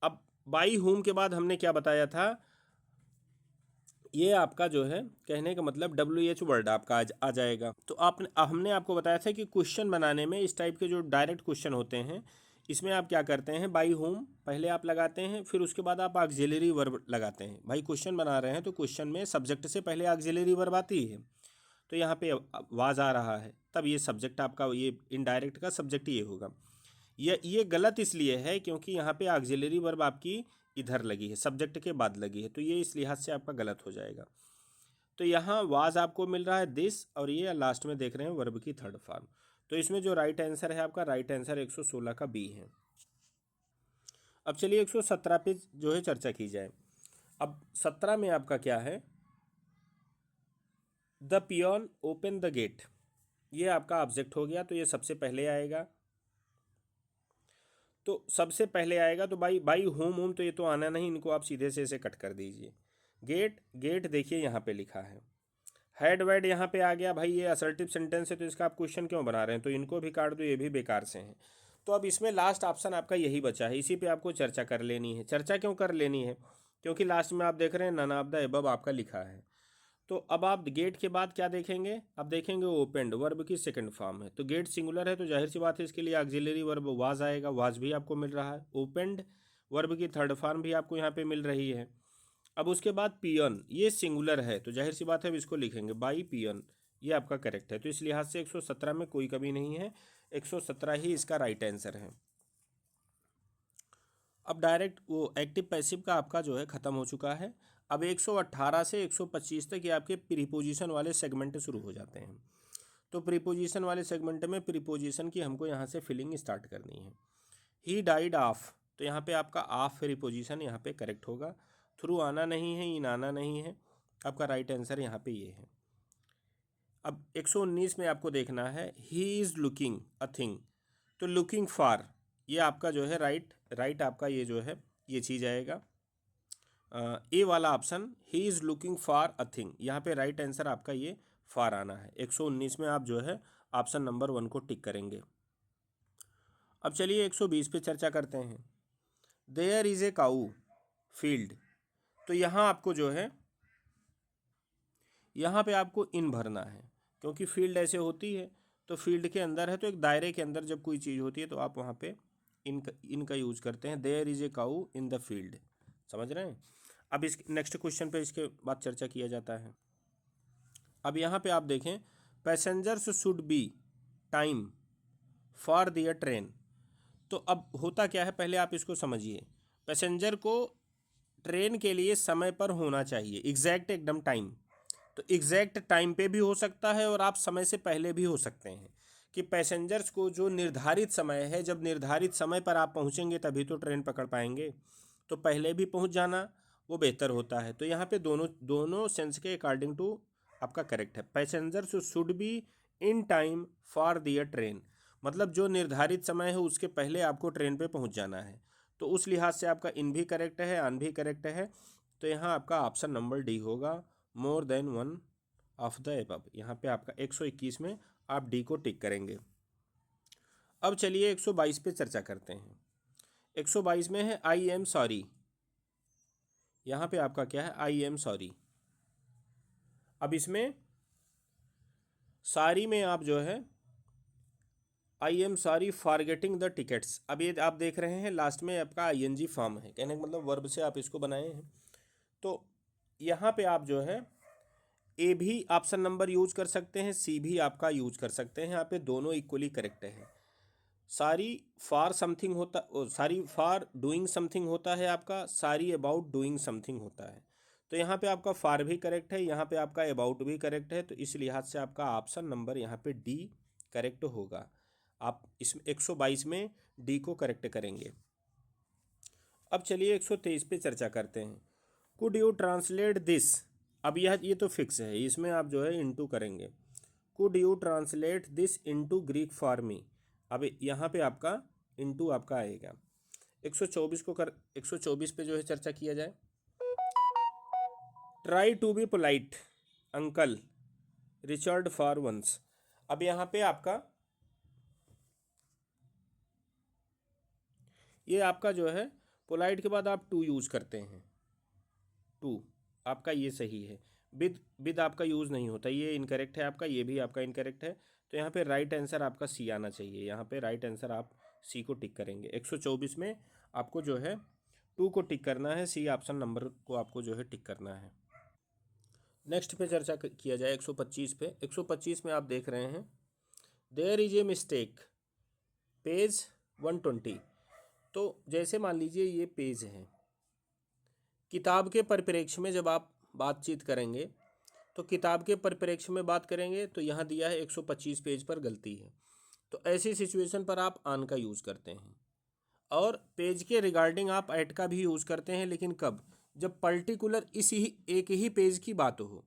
अब बाई होम के बाद हमने क्या बताया था, ये आपका जो है कहने का मतलब WH वर्ड आपका आ जाएगा। तो हमने आपको बताया था कि क्वेश्चन बनाने में इस टाइप के जो डायरेक्ट क्वेश्चन होते हैं, इसमें आप क्या करते हैं, बाई होम पहले आप लगाते हैं, फिर उसके बाद आप ऑक्सिलरी वर्ब लगाते हैं। भाई क्वेश्चन बना रहे हैं तो क्वेश्चन में सब्जेक्ट से पहले ऑक्सिलरी वर्ब आती है, तो यहाँ पे वाज आ रहा है, तब ये सब्जेक्ट आपका, ये इनडायरेक्ट का सब्जेक्ट ये होगा। ये गलत इसलिए है क्योंकि यहाँ पे ऑक्सिलरी वर्ब आपकी इधर लगी है, सब्जेक्ट के बाद लगी है, तो ये इस लिहाज से आपका गलत हो जाएगा। तो यहाँ वाज आपको मिल रहा है दिस, और ये लास्ट में देख रहे हैं वर्ब की थर्ड फॉर्म। तो इसमें जो राइट आंसर है आपका, राइट आंसर 116 का बी है। अब चलिए 117 पे जो है चर्चा की जाए। अब 17 में आपका क्या है, the peon open the gate, ये आपका ऑब्जेक्ट हो गया, तो ये सबसे पहले आएगा। तो सबसे पहले आएगा तो बाई बाई होम तो ये तो आना नहीं, इनको आप सीधे से इसे कट कर दीजिए। गेट, गेट देखिए यहाँ पे लिखा है, हेड वेड यहाँ पे आ गया। भाई ये असर्टिव सेंटेंस है तो इसका आप क्वेश्चन क्यों बना रहे हैं, तो इनको भी काट दो, ये भी बेकार से हैं। तो अब इसमें लास्ट ऑप्शन आपका यही बचा है, इसी पे आपको चर्चा कर लेनी है। चर्चा क्यों कर लेनी है, क्योंकि लास्ट में आप देख रहे हैं नन ऑफ द एबव आपका लिखा है। तो अब आप गेट के बाद क्या देखेंगे, अब देखेंगे ओपेंड, वर्ब की सेकंड फॉर्म है, तो गेट सिंगुलर है तो जाहिर सी बात है इसके लिए ऑक्सिलरी वर्ब वाज आएगा, वाज भी आपको मिल रहा है। ओपेंड वर्ब की थर्ड फॉर्म भी आपको यहाँ पे मिल रही है। अब उसके बाद पियन, ये सिंगुलर है तो जाहिर सी बात है अब इसको लिखेंगे बाई पियन, ये आपका करेक्ट है। तो इस लिहाज से 117 में कोई कमी नहीं है, 117 ही इसका राइट आंसर है। अब डायरेक्ट वो एक्टिव पैसिव का आपका जो है ख़त्म हो चुका है। अब 118 से 125 तक ये आपके प्रीपोजिशन वाले सेगमेंट शुरू हो जाते हैं। तो प्रीपोजिशन वाले सेगमेंट में प्रीपोजिशन की हमको यहाँ से फिलिंग स्टार्ट करनी है। ही डाइड ऑफ, तो यहाँ पे आपका ऑफ प्रीपोजिशन यहाँ पे करेक्ट होगा। थ्रू आना नहीं है, इन आना नहीं है, आपका राइट आंसर यहाँ पे ये है। अब 119 में आपको देखना है he is looking a thing, तो लुकिंग फॉर ये आपका जो है राइट आपका ये जो है ये चीज़ आएगा। ए वाला option he is looking for a thing, यहाँ पे राइट आंसर आपका ये फॉर आना है। 119 में आप जो है ऑप्शन नंबर 1 को टिक करेंगे। अब चलिए 120 पे चर्चा करते हैं। There is a cow field, तो यहाँ आपको जो है यहाँ पे आपको इन भरना है, क्योंकि फील्ड ऐसे होती है तो फील्ड के अंदर है, तो एक दायरे के अंदर जब कोई चीज़ होती है तो आप वहाँ पे इनका यूज़ करते हैं। There is a cow in the field, समझ रहे हैं। अब इस नेक्स्ट क्वेश्चन पे इसके बाद चर्चा किया जाता है। अब यहाँ पे आप देखें passengers should be time for their train, तो अब होता क्या है पहले आप इसको समझिए। पैसेंजर को ट्रेन के लिए समय पर होना चाहिए, एग्जैक्ट एकदम टाइम, तो एग्जैक्ट टाइम पे भी हो सकता है और आप समय से पहले भी हो सकते हैं कि पैसेंजर्स को जो निर्धारित समय है, जब निर्धारित समय पर आप पहुंचेंगे तभी तो ट्रेन पकड़ पाएंगे, तो पहले भी पहुंच जाना वो बेहतर होता है। तो यहाँ पे दोनों सेंस के अकॉर्डिंग टू आपका करेक्ट है। Passengers should be in time for their train, मतलब जो निर्धारित समय है उसके पहले आपको ट्रेन पे पहुंच जाना है, तो उस लिहाज से आपका इन भी करेक्ट है, आन भी करेक्ट है। तो यहाँ आपका ऑप्शन नंबर डी होगा, more than one of the above. यहाँ पे आपका 121 में आप डी को टिक करेंगे। अब चलिए 122 पे चर्चा करते हैं। 122 में है आई एम सॉरी, यहाँ पे आपका क्या है आई एम सॉरी। अब इसमें सॉरी में आप जो है I am sorry for getting the tickets, अब ये आप देख रहे हैं लास्ट में आपका आईएनजी फॉर्म है, कहने का मतलब वर्ब से आप इसको बनाए हैं। तो यहाँ पे आप जो है ए भी ऑप्शन नंबर यूज कर सकते हैं, सी भी आपका यूज कर सकते हैं, यहाँ पे दोनों इक्वली करेक्ट है। सारी फॉर समथिंग होता, सारी फॉर डूइंग समथिंग होता है आपका, सारी अबाउट डूइंग समथिंग होता है। तो यहाँ पे आपका फॉर भी करेक्ट है, यहाँ पे आपका अबाउट भी करेक्ट है, तो इस लिहाज से आपका ऑप्शन नंबर यहाँ पे डी करेक्ट होगा। आप इसमें 122 में डी को करेक्ट करेंगे। अब चलिए 123 पे चर्चा करते हैं। कुड यू ट्रांसलेट दिस, अब ये तो फिक्स है, इसमें आप जो है इनटू करेंगे। Could you translate this into Greek for me, अब यहाँ पे आपका इनटू आपका आएगा। 124 पे जो है चर्चा किया जाए। Try to be polite uncle Richard for once, अब यहाँ पे आपका ये आपका जो है पोलाइट के बाद आप टू यूज़ करते हैं, टू आपका ये सही है। विद आपका यूज़ नहीं होता, ये इनकरेक्ट है आपका, ये भी आपका इनकरेक्ट है। तो यहाँ पे राइट आंसर आपका सी आना चाहिए, यहाँ पे राइट आंसर आप सी को टिक करेंगे। 124 में आपको जो है टू को टिक करना है, सी ऑप्शन नंबर को आपको जो है टिक करना है। नेक्स्ट पे चर्चा किया जाए 125 पे। 125 में आप देख रहे हैं there is a mistake page 120, तो जैसे मान लीजिए ये पेज है, किताब के परिप्रेक्ष्य में जब आप बातचीत करेंगे तो किताब के परिप्रेक्ष्य में बात करेंगे, तो यहाँ दिया है 125 पेज पर गलती है, तो ऐसी सिचुएशन पर आप आन का यूज़ करते हैं। और पेज के रिगार्डिंग आप एट का भी यूज़ करते हैं, लेकिन कब, जब पर्टिकुलर इसी एक ही पेज की बात हो,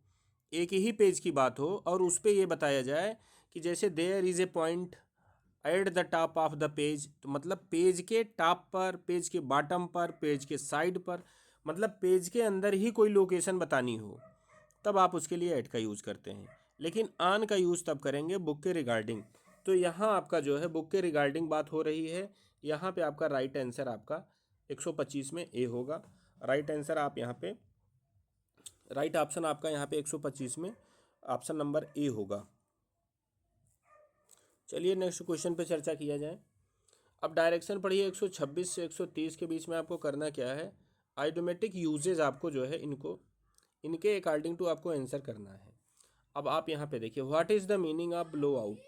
एक ही पेज की बात हो और उस पर यह बताया जाए कि जैसे there is a point at the top of the page, तो मतलब पेज के टॉप पर, पेज के बॉटम पर, पेज के साइड पर, मतलब पेज के अंदर ही कोई लोकेशन बतानी हो, तब आप उसके लिए एट का यूज़ करते हैं। लेकिन आन का यूज़ तब करेंगे बुक के रिगार्डिंग। तो यहाँ आपका जो है बुक के रिगार्डिंग बात हो रही है, यहाँ पे आपका राइट आंसर आपका 125 में ए होगा। राइट आंसर आप यहाँ पे राइट ऑप्शन आपका यहाँ पे 125 में ऑप्शन नंबर ए होगा। चलिए नेक्स्ट क्वेश्चन पे चर्चा किया जाए। अब डायरेक्शन पढ़िए 126 से 130 के बीच में आपको करना क्या है, आइडोमेटिक यूजेज आपको जो है इनके अकॉर्डिंग टू आपको आंसर करना है। अब आप यहाँ पे देखिए what is the meaning of blow out.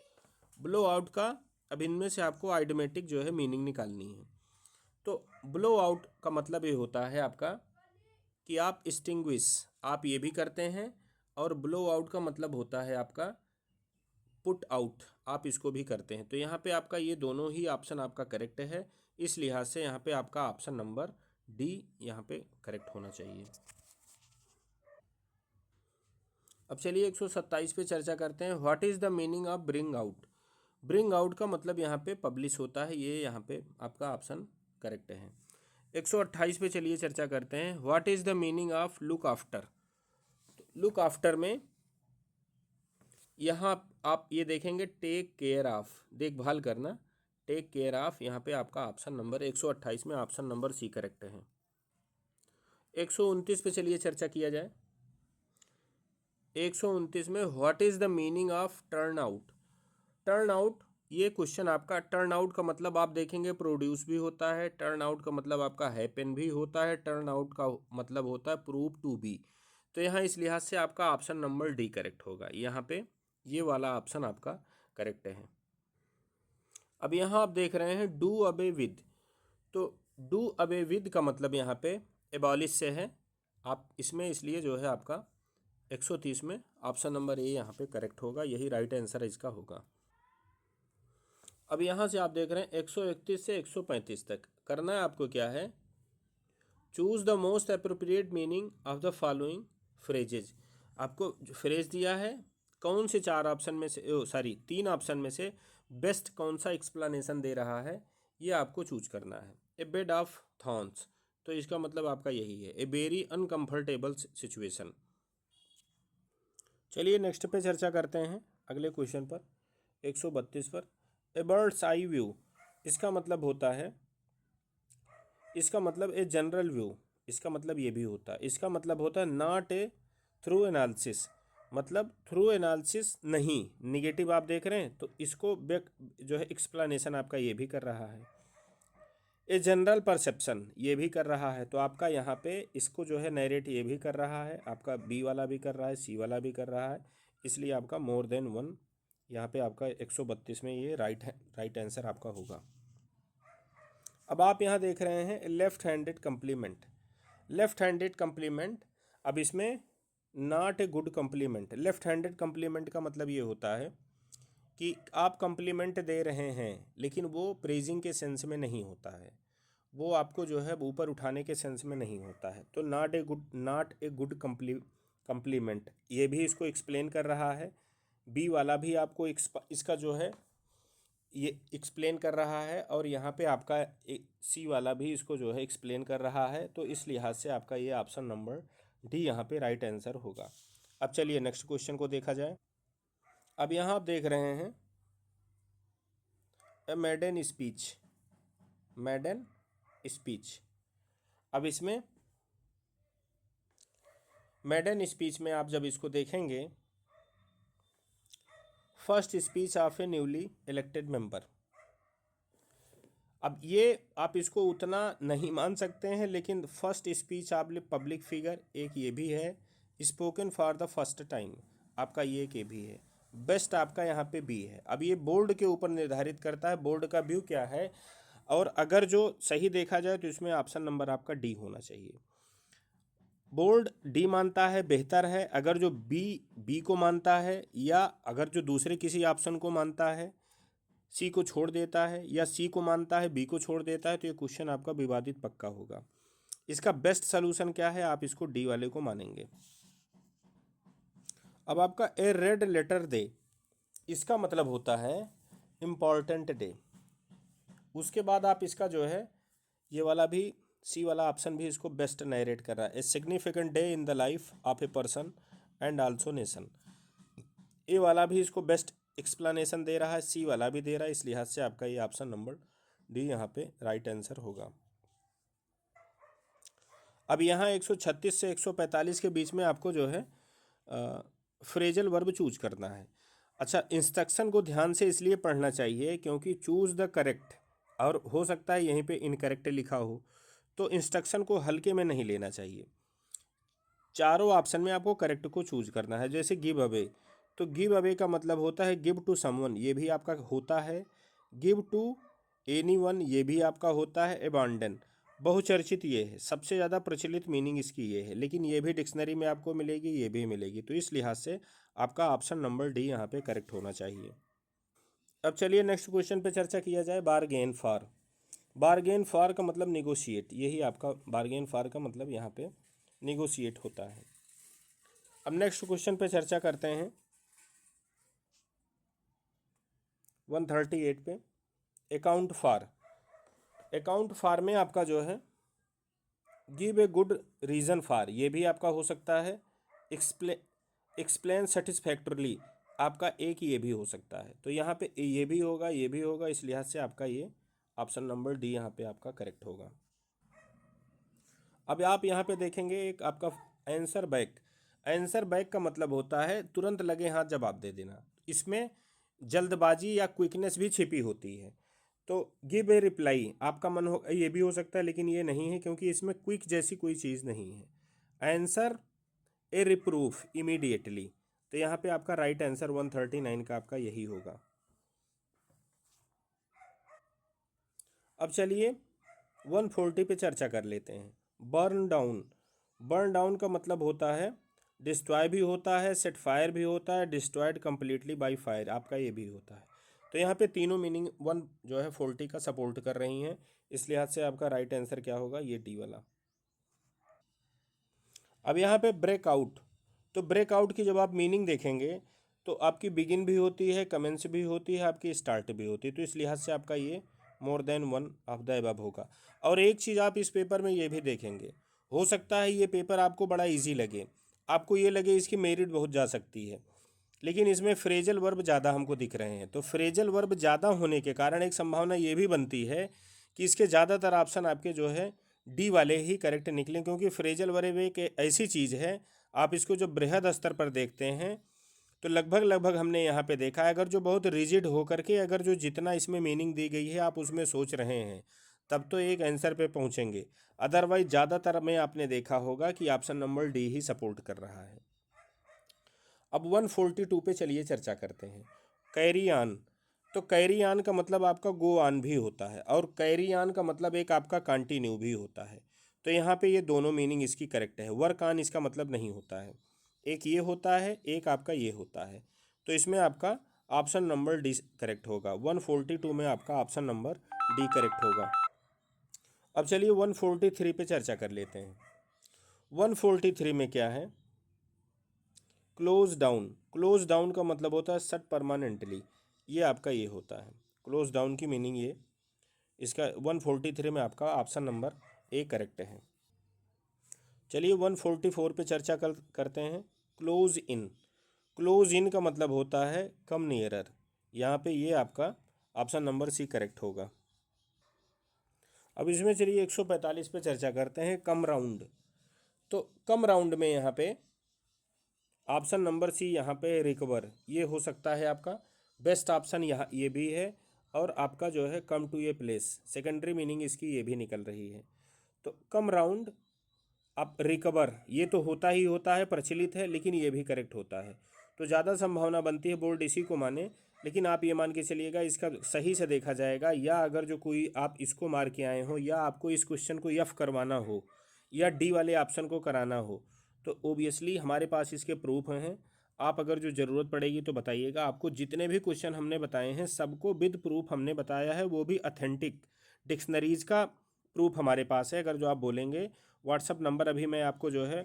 Blow out का अब इनमें से आपको आइडेमेटिक जो है मीनिंग निकालनी है। तो ब्लो आउट का मतलब ये होता है आपका कि आप एक्सटिंग्विश आप ये भी करते हैं, और ब्लो आउट का मतलब होता है आपका पुट आउट, आप इसको भी करते हैं। तो यहाँ पे आपका ये दोनों ही ऑप्शन आपका करेक्ट है, इस लिहाज से यहाँ पे आपका ऑप्शन नंबर डी यहाँ पे करेक्ट होना चाहिए। अब चलिए 127 पे चर्चा करते हैं। What is the meaning of bring out. Bring out का मतलब यहाँ पे पब्लिश होता है, ये यहाँ पे आपका ऑप्शन करेक्ट है। 128 पे चलिए चर्चा करते हैं। What is the meaning of look after. Look after में यहाँ आप ये देखेंगे टेक केयर ऑफ, देखभाल करना, टेक केयर ऑफ, यहाँ पे आपका ऑप्शन नंबर 128 में ऑप्शन नंबर सी करेक्ट है। 129 पे चलिए चर्चा किया जाए। 129 में what is the meaning of turn out. Turn out, ये क्वेश्चन आपका, टर्न आउट का मतलब आप देखेंगे प्रोड्यूस भी होता है, टर्न आउट का मतलब आपका हैपन भी होता है, टर्न आउट का मतलब होता है प्रूव टू बी। तो यहाँ इस लिहाज से आपका ऑप्शन नंबर डी करेक्ट होगा, यहाँ पे ये वाला ऑप्शन आपका करेक्ट है। अब यहाँ आप देख रहे हैं डू अवे विद। तो डू अवे विद का मतलब यहाँ पे एबॉलिश से है, आप इसमें इसलिए जो है आपका 130 में ऑप्शन नंबर ए यहाँ पे करेक्ट होगा, यही राइट आंसर इसका होगा। अब यहाँ से आप देख रहे हैं 131 से 135 तक करना है आपको क्या है, choose the most appropriate meaning of the following phrases. आपको फ्रेज दिया है, कौन से चार ऑप्शन में से सॉरी 3 ऑप्शन में से बेस्ट कौन सा एक्सप्लेनेशन दे रहा है, ये आपको चूज करना है। ए बेड ऑफ थॉर्न्स, तो इसका मतलब आपका यही है, ए वेरी अनकंफर्टेबल सिचुएशन। चलिए नेक्स्ट पे चर्चा करते हैं अगले क्वेश्चन पर, 132 पर। ए बर्ड्स आई व्यू, इसका मतलब होता है, इसका मतलब ए जनरल व्यू, इसका मतलब ये भी होता है, इसका मतलब होता है नॉट ए थ्रू एनालिसिस, मतलब थ्रू एनालिसिस नहीं, निगेटिव आप देख रहे हैं तो इसको जो है एक्सप्लेनेशन आपका ये भी कर रहा है। ए जनरल परसेप्शन ये भी कर रहा है, तो आपका यहाँ पे इसको जो है नैरेट ये भी कर रहा है, आपका बी वाला भी कर रहा है, सी वाला भी कर रहा है, इसलिए आपका मोर देन वन यहाँ पे आपका 132 में ये राइट आंसर आपका होगा। अब आप यहाँ देख रहे हैं left handed complement. Left handed complement, अब इसमें not a good complement. Left handed complement का मतलब ये होता है कि आप कम्प्लीमेंट दे रहे हैं लेकिन वो प्रेजिंग के सेंस में नहीं होता है, वो आपको जो है ऊपर उठाने के सेंस में नहीं होता है। तो नॉट ए गुड कम्प्लीमेंट ये भी इसको एक्सप्लेन कर रहा है, बी वाला भी आपको इसका जो है ये एक्सप्लेन कर रहा है, और यहाँ पे आपका सी वाला भी इसको जो है एक्सप्लेन कर रहा है। तो इस लिहाज से आपका ये ऑप्शन नंबर डी यहाँ पे राइट आंसर होगा। अब चलिए नेक्स्ट क्वेश्चन को देखा जाए। अब यहाँ आप देख रहे हैं ए मेडन स्पीच, मेडन स्पीच। अब इसमें मेडन स्पीच में आप जब इसको देखेंगे, first speech of A newly elected member. अब ये आप इसको उतना नहीं मान सकते हैं, लेकिन फर्स्ट स्पीच आप पब्लिक फिगर एक ये भी है, spoken for the first time आपका ये एक भी है, बेस्ट आपका यहाँ पे बी है। अब ये बोर्ड के ऊपर निर्धारित करता है बोर्ड का व्यू क्या है, और अगर जो सही देखा जाए तो इसमें ऑप्शन नंबर आपका डी होना चाहिए। बोर्ड डी मानता है बेहतर है, अगर जो बी को मानता है, या अगर जो दूसरे किसी ऑप्शन को मानता है, सी को छोड़ देता है, या सी को मानता है बी को छोड़ देता है, तो ये क्वेश्चन आपका विवादित पक्का होगा। इसका बेस्ट सलूशन क्या है, आप इसको डी वाले को मानेंगे। अब आपका ए रेड लेटर डे, इसका मतलब होता है इम्पॉर्टेंट डे। उसके बाद आप इसका जो है ये वाला भी सी वाला ऑप्शन भी इसको बेस्ट नरेट कर रहा है, a significant day in the life of a person and also nation. A वाला भी इसको बेस्ट एक्सप्लेनेशन दे रहा है, सी वाला भी दे रहा है, इस लिहाज से आपका ये ऑप्शन नंबर डी यहाँ पे राइट आंसर होगा। अब यहाँ 136 से 145 के बीच में आपको जो है फ्रेजल वर्ब चूज करना है। अच्छा, इंस्ट्रक्शन को ध्यान से इसलिए पढ़ना चाहिए क्योंकि चूज द करेक्ट, और हो सकता है यहीं पे इनकरेक्ट लिखा हो, तो इंस्ट्रक्शन को हल्के में नहीं लेना चाहिए। चारों ऑप्शन में आपको करेक्ट को चूज करना है। जैसे गिव अवे, तो गिव अवे का मतलब होता है गिव टू समवन, ये भी आपका होता है, गिव टू एनी वन, ये भी आपका होता है। अबांडन, बहुचर्चित ये है, सबसे ज़्यादा प्रचलित मीनिंग इसकी ये है, लेकिन ये भी डिक्शनरी में आपको मिलेगी, ये भी मिलेगी, तो इस लिहाज से आपका ऑप्शन नंबर डी यहाँ पे करेक्ट होना चाहिए। अब चलिए नेक्स्ट क्वेश्चन पे चर्चा किया जाए। बारगेन फॉर, बारगेन फॉर का मतलब निगोशिएट, यही आपका बारगेन फॉर का मतलब यहाँ पे निगोशिएट होता है। अब नेक्स्ट क्वेश्चन पे चर्चा करते हैं 138 पे। अकाउंट फॉर, अकाउंट फॉर में आपका जो है give a good reason for, ये भी आपका हो सकता है। एक्सप्लेन सेटिस्फैक्टरली, आपका एक ये भी हो सकता है। तो यहाँ पे ये भी होगा, ये भी होगा, इस लिहाज से आपका ये ऑप्शन नंबर डी यहाँ पे आपका करेक्ट होगा। अब आप यहाँ पे देखेंगे एक आपका आंसर बैक, आंसर बैक का मतलब होता है तुरंत लगे हाथ जवाब दे देना। इसमें जल्दबाजी या क्विकनेस भी छिपी होती है। तो गिव ए रिप्लाई, आपका मन हो ये भी हो सकता है, लेकिन ये नहीं है क्योंकि इसमें क्विक जैसी कोई चीज़ नहीं है। आंसर ए रिप्रूफ इमीडिएटली, तो यहाँ पे आपका राइट आंसर 139 का आपका यही होगा। अब चलिए 140 पे चर्चा कर लेते हैं। बर्न डाउन, बर्न डाउन का मतलब होता है डिस्ट्रॉय भी होता है, सेट फायर भी होता है, डिस्ट्रॉयड कंप्लीटली बाय फायर, आपका ये भी होता है। तो यहाँ पे तीनों मीनिंग 140 का सपोर्ट कर रही हैं, इस लिहाज से आपका राइट आंसर क्या होगा, ये डी वाला। अब यहाँ पे ब्रेकआउट, तो ब्रेकआउट की जब आप मीनिंग देखेंगे तो आपकी बिगिन भी होती है, कमेंस भी होती है, आपकी स्टार्ट भी होती है, तो इस लिहाज से आपका ये more than one of the above होगा। और एक चीज़ आप इस पेपर में ये भी देखेंगे, हो सकता है ये पेपर आपको बड़ा इजी लगे, आपको ये लगे इसकी मेरिट बहुत जा सकती है, लेकिन इसमें फ्रेजल वर्ब ज़्यादा हमको दिख रहे हैं। तो फ्रेजल वर्ब ज़्यादा होने के कारण एक संभावना ये भी बनती है कि इसके ज़्यादातर ऑप्शन आपके जो है डी वाले ही करेक्ट निकलें, क्योंकि फ्रेजल वर्ब एक ऐसी चीज़ है, आप इसको जो बृहद स्तर पर देखते हैं तो लगभग लगभग हमने यहाँ पे देखा है, अगर जो बहुत रिजिड होकर के अगर जो जितना इसमें मीनिंग दी गई है आप उसमें सोच रहे हैं तब तो एक आंसर पे पहुँचेंगे, अदरवाइज ज़्यादातर में आपने देखा होगा कि ऑप्शन नंबर डी ही सपोर्ट कर रहा है। अब 142 पे चलिए चर्चा करते हैं। कैरी ऑन, तो कैरी ऑन का मतलब आपका गो ऑन भी होता है, और कैरी ऑन का मतलब एक आपका कंटिन्यू भी होता है। तो यहाँ पे ये दोनों मीनिंग इसकी करेक्ट है। वर्क ऑन इसका मतलब नहीं होता है, एक ये होता है, एक आपका ये होता है। तो इसमें आपका ऑप्शन नंबर डी करेक्ट होगा। 142 में आपका ऑप्शन नंबर डी करेक्ट होगा। अब चलिए 143 पे चर्चा कर लेते हैं। 143 में क्या है, क्लोज डाउन, क्लोज डाउन का मतलब होता है शट परमानेंटली, ये आपका ये होता है क्लोज डाउन की मीनिंग ये, इसका 143 में आपका ऑप्शन नंबर ए करेक्ट है। चलिए 144 पे चर्चा करते हैं। क्लोज इन, क्लोज इन का मतलब होता है कम नियरर, यहाँ पे ये आपका ऑप्शन नंबर सी करेक्ट होगा। अब इसमें चलिए 145 पे चर्चा करते हैं। कम राउंड, तो कम राउंड में यहाँ पे ऑप्शन नंबर सी यहाँ पे रिकवर, ये हो सकता है आपका बेस्ट ऑप्शन, यहाँ ये भी है। और आपका जो है come to a place, secondary meaning इसकी ये भी निकल रही है। तो कम राउंड, अब रिकवर ये तो होता ही होता है, प्रचलित है, लेकिन ये भी करेक्ट होता है। तो ज़्यादा संभावना बनती है बोर्ड इसी को माने, लेकिन आप ये मान के चलिएगा इसका सही से देखा जाएगा, या अगर जो कोई आप इसको मार के आए हो, या आपको इस क्वेश्चन को यफ करवाना हो, या डी वाले ऑप्शन को कराना हो, तो ओबियसली हमारे पास इसके प्रूफ हैं। आप अगर जो ज़रूरत पड़ेगी तो बताइएगा। आपको जितने भी क्वेश्चन हमने बताए हैं सबको विद प्रूफ हमने बताया है, वो भी अथेंटिक डिक्शनरीज का प्रूफ हमारे पास है। अगर जो आप बोलेंगे, व्हाट्सअप नंबर अभी मैं आपको जो है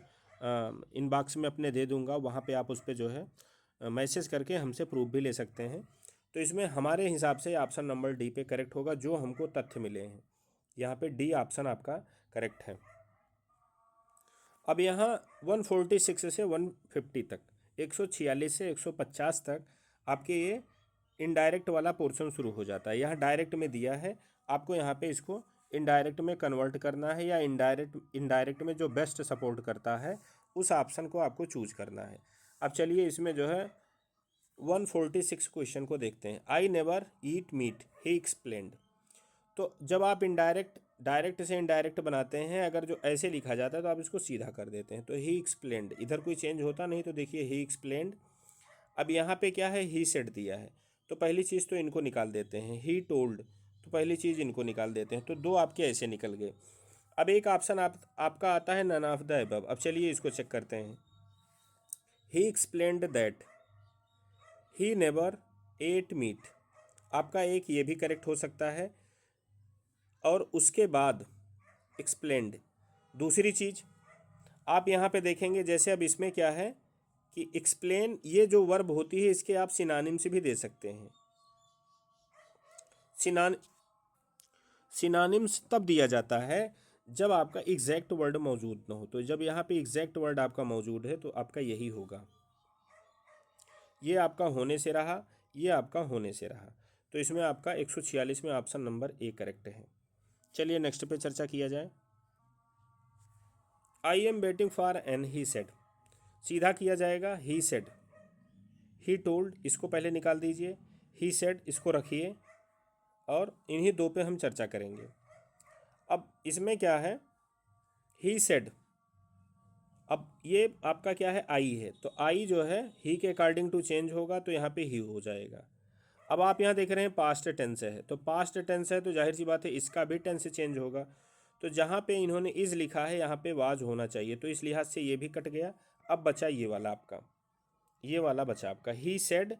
इनबॉक्स में अपने दे दूंगा, वहाँ पे आप उस पर जो है मैसेज करके हमसे प्रूफ भी ले सकते हैं। तो इसमें हमारे हिसाब से ऑप्शन नंबर डी पे करेक्ट होगा, जो हमको तथ्य मिले हैं। यहाँ पे डी ऑप्शन आपका करेक्ट है। अब यहाँ 146 से 150 तक, 146 से 150 तक आपके ये इनडायरेक्ट वाला पोर्शन शुरू हो जाता है। यहाँ डायरेक्ट में दिया है, आपको यहाँ पे इसको इनडायरेक्ट में कन्वर्ट करना है, या इनडायरेक्ट में जो बेस्ट सपोर्ट करता है उस ऑप्शन को आपको चूज करना है। अब चलिए इसमें जो है 146 क्वेश्चन को देखते हैं। I never eat meat he explained, तो जब आप इनडायरेक्ट डायरेक्ट से इनडायरेक्ट बनाते हैं, अगर जो ऐसे लिखा जाता है तो आप इसको सीधा कर देते हैं। तो ही एक्सप्लेन्ड, इधर कोई चेंज होता नहीं, तो देखिए ही एक्सप्लेन्ड। अब यहाँ पे क्या है, ही सेड दिया है, तो पहली चीज़ तो इनको निकाल देते हैं, ही टोल्ड, तो पहली चीज़ इनको निकाल देते हैं, तो दो आपके ऐसे निकल गए। अब एक ऑप्शन आपका आता है नन ऑफ द अबव। अब चलिए इसको चेक करते हैं। He explained that he never ate meat, आपका एक ये भी करेक्ट हो सकता है। और उसके बाद एक्सप्लेन्ड, दूसरी चीज़ आप यहाँ पे देखेंगे, जैसे अब इसमें क्या है कि एक्सप्लेन, ये जो वर्ब होती है इसके आप सिनोनिम से भी दे सकते हैं। सिनोनिम्स तब दिया जाता है जब आपका एग्जैक्ट वर्ड मौजूद ना हो। तो जब यहाँ पे एग्जैक्ट वर्ड आपका मौजूद है तो आपका यही होगा। ये आपका होने से रहा, ये आपका होने से रहा, तो इसमें आपका 146 में ऑप्शन नंबर ए करेक्ट है। चलिए नेक्स्ट पे चर्चा किया जाए। I am waiting for an he said, सीधा किया जाएगा। ही सेड, ही टोल्ड, इसको पहले निकाल दीजिए। ही सेड इसको रखिए और इन्हीं दो पे हम चर्चा करेंगे। अब इसमें क्या है, ही सेड, अब ये आपका क्या है, आई है, तो आई जो है ही के अकॉर्डिंग टू चेंज होगा, तो यहाँ पे ही हो जाएगा। अब आप यहाँ देख रहे हैं पास्ट टेंस है, तो पास्ट टेंस है तो जाहिर सी बात है इसका भी टेंस चेंज होगा। तो जहाँ पे इन्होंने इज लिखा है यहाँ पे वाज होना चाहिए, तो इस लिहाज से ये भी कट गया। अब बचा ये वाला आपका, ये वाला बचा आपका, he said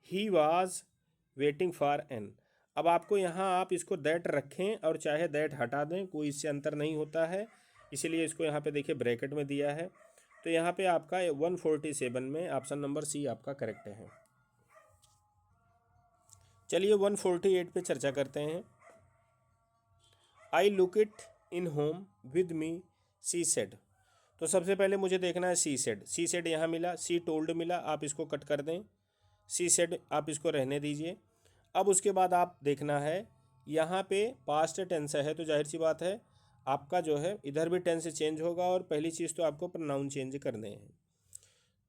he was waiting for an. अब आपको यहाँ आप इसको दैट रखें और चाहे दैट हटा दें, कोई इससे अंतर नहीं होता है, इसीलिए इसको यहाँ पे देखिए ब्रैकेट में दिया है। तो यहाँ पे आपका 147 में ऑप्शन नंबर सी आपका करेक्ट है। चलिए 148 पे चर्चा करते हैं। I look it in home with me she said, तो सबसे पहले मुझे देखना है सी सेड। सी सेड यहाँ मिला, सी टोल्ड मिला, आप इसको कट कर दें। सी सेड आप इसको रहने दीजिए। अब उसके बाद आप देखना है यहाँ पे पास्ट टेंस है, तो जाहिर सी बात है आपका जो है इधर भी टेंस चेंज होगा। और पहली चीज़ तो आपको प्रोनाउन चेंज करने हैं।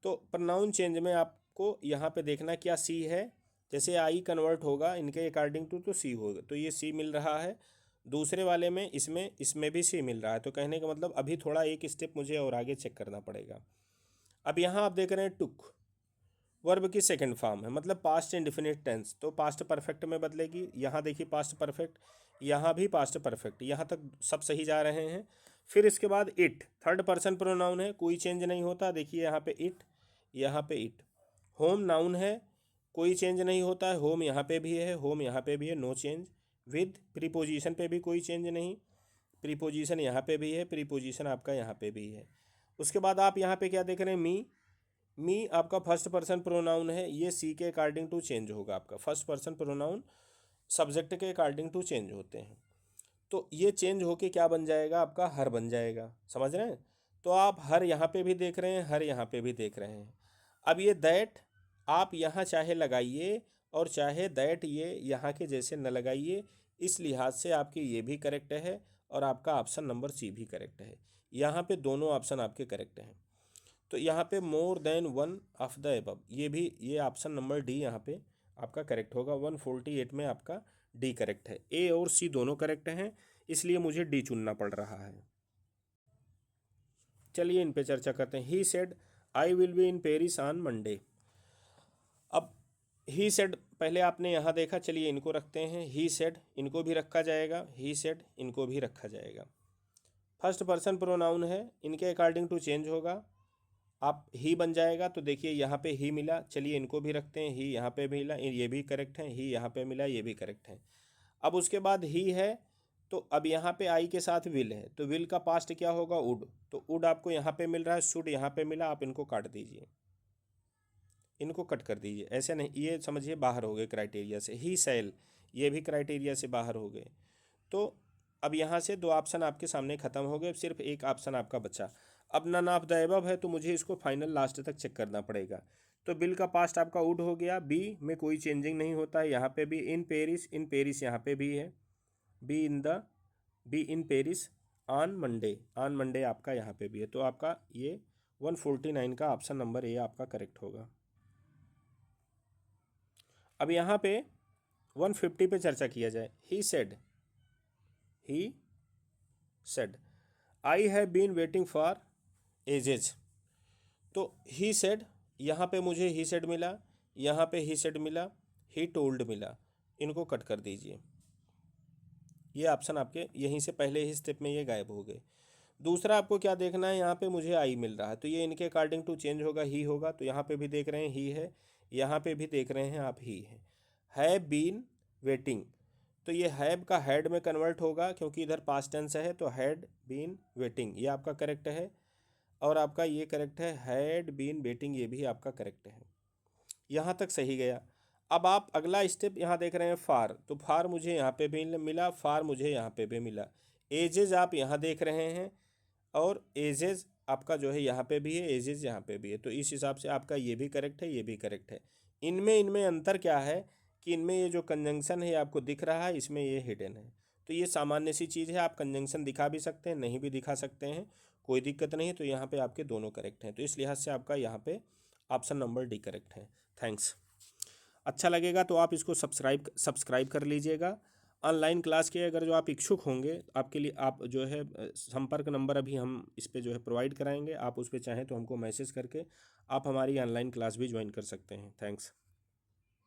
तो प्रोनाउन चेंज में आपको यहाँ पे देखना क्या सी है, जैसे आई कन्वर्ट होगा इनके अकॉर्डिंग टू, तो सी होगा, तो ये सी मिल रहा है। दूसरे वाले में इसमें भी सी मिल रहा है। तो कहने का मतलब अभी थोड़ा एक स्टेप मुझे और आगे चेक करना पड़ेगा। अब यहाँ आप देख रहे हैं टुक, वर्ब की सेकंड फॉर्म है, मतलब पास्ट इंडेफिनिट टेंस, तो पास्ट परफेक्ट में बदलेगी। यहाँ देखिए पास्ट परफेक्ट, यहाँ भी पास्ट परफेक्ट, यहाँ तक सब सही जा रहे हैं। फिर इसके बाद इट, थर्ड पर्सन प्रोनाउन है, कोई चेंज नहीं होता। देखिए यहाँ पे इट, यहाँ पे इट। होम नाउन है, कोई चेंज नहीं होता है, होम यहाँ पे भी है, होम यहाँ पे भी है, नो चेंज। विद प्रीपोजिशन पे भी कोई चेंज नहीं, प्रीपोजिशन यहाँ पे भी है, प्रीपोजिशन आपका यहाँ पे भी है। उसके बाद आप यहाँ पे क्या देख रहे हैं, मी आपका फर्स्ट पर्सन प्रोनाउन है, ये सी के अकॉर्डिंग टू चेंज होगा। आपका फर्स्ट पर्सन प्रोनाउन सब्जेक्ट के अकॉर्डिंग टू चेंज होते हैं, तो ये चेंज होके क्या बन जाएगा, आपका हर बन जाएगा। समझ रहे हैं? तो आप हर यहाँ पे भी देख रहे हैं, हर यहाँ पे भी देख रहे हैं। अब ये दैट आप यहाँ चाहे लगाइए और चाहे दैट ये यहाँ के जैसे न लगाइए, इस लिहाज से आपके ये भी करेक्ट है और आपका ऑप्शन नंबर सी भी करेक्ट है। यहाँ पे दोनों ऑप्शन आपके करेक्ट हैं। तो यहाँ पे more than one of the above, ये भी, ये ऑप्शन नंबर डी यहाँ पे आपका करेक्ट होगा। 148 में आपका डी करेक्ट है। ए और सी दोनों करेक्ट हैं, इसलिए मुझे डी चुनना पड़ रहा है। चलिए इन पे चर्चा करते हैं। ही said I will be in Paris on Monday. अब ही सेड पहले आपने यहाँ देखा, चलिए इनको रखते हैं। ही सेड इनको भी रखा जाएगा, ही सेड इनको भी रखा जाएगा। फर्स्ट पर्सन प्रोनाउन है, इनके अकॉर्डिंग टू चेंज होगा, आप ही बन जाएगा। तो देखिए यहाँ पे ही मिला, चलिए इनको भी रखते हैं। ही यहाँ पे मिला, ये भी करेक्ट है। ही यहाँ पे मिला, ये भी करेक्ट है। अब उसके बाद ही है, तो अब यहाँ पे आई के साथ विल है, तो विल का पास्ट क्या होगा, वुड। तो वुड आपको यहाँ पे मिल रहा है, शुड यहाँ पे मिला, आप इनको काट दीजिए, इनको कट कर दीजिए। ऐसे नहीं, ये समझिए बाहर हो गए क्राइटेरिया से। ही सेल, ये भी क्राइटेरिया से बाहर हो गए। तो अब यहाँ से दो ऑप्शन आपके सामने ख़त्म हो गए, सिर्फ एक ऑप्शन आपका बचा। अब नन ऑफ द एबव है, तो मुझे इसको फाइनल लास्ट तक चेक करना पड़ेगा। तो बिल का पास्ट आपका वुड हो गया, बी में कोई चेंजिंग नहीं होता है, यहाँ पे भी इन पेरिस यहाँ पे भी है, be in Paris on Monday आपका यहाँ पे भी है। तो आपका ये 149 का ऑप्शन नंबर ए आपका करेक्ट होगा। अब यहाँ पे 150 पे चर्चा किया जाए। He said I have been waiting for ages. तो ही सेड, यहाँ पे मुझे ही सेड मिला, यहाँ पे ही सेड मिला, ही टोल्ड मिला, इनको कट कर दीजिए। ये ऑप्शन आपके यहीं से पहले ही स्टेप में ये गायब हो गए। दूसरा आपको क्या देखना है, यहाँ पे मुझे आई मिल रहा है, तो ये इनके अकॉर्डिंग टू चेंज होगा, ही होगा। तो यहाँ पे भी देख रहे हैं ही है, यहाँ पे भी देख रहे हैं आप ही है। हैव बीन वेटिंग, तो ये हैव का हैड में कन्वर्ट होगा क्योंकि इधर पास्ट टेंस है, तो हैड बीन वेटिंग ये आपका करेक्ट है। और आपका ये करेक्ट है, हैड बीन वेटिंग, ये भी आपका करेक्ट है। यहाँ तक सही गया। अब आप अगला स्टेप यहाँ देख रहे हैं फार, तो फार मुझे यहाँ पे भी मिला, फार मुझे यहाँ पे भी मिला। एजेज आप यहाँ देख रहे हैं, और एजेज आपका जो है यहाँ पे भी है, एजेज यहाँ पे भी है, तो इस हिसाब से आपका ये भी करेक्ट है, ये भी करेक्ट है। इनमें अंतर क्या है कि इनमें ये जो कंजंक्शन है आपको दिख रहा है, इसमें ये हिडन है। तो ये सामान्य सी चीज़ है, आप कंजंक्शन दिखा भी सकते हैं, नहीं भी दिखा सकते हैं, कोई दिक्कत नहीं है। तो यहाँ पे आपके दोनों करेक्ट हैं, तो इस लिहाज से आपका यहाँ पे ऑप्शन नंबर डी करेक्ट है। थैंक्स। अच्छा लगेगा तो आप इसको सब्सक्राइब कर लीजिएगा। ऑनलाइन क्लास के अगर जो आप इच्छुक होंगे, आपके लिए आप जो है संपर्क नंबर अभी हम इस पे जो है प्रोवाइड कराएंगे, आप उस पर चाहें तो हमको मैसेज करके आप हमारी ऑनलाइन क्लास भी ज्वाइन कर सकते हैं। थैंक्स।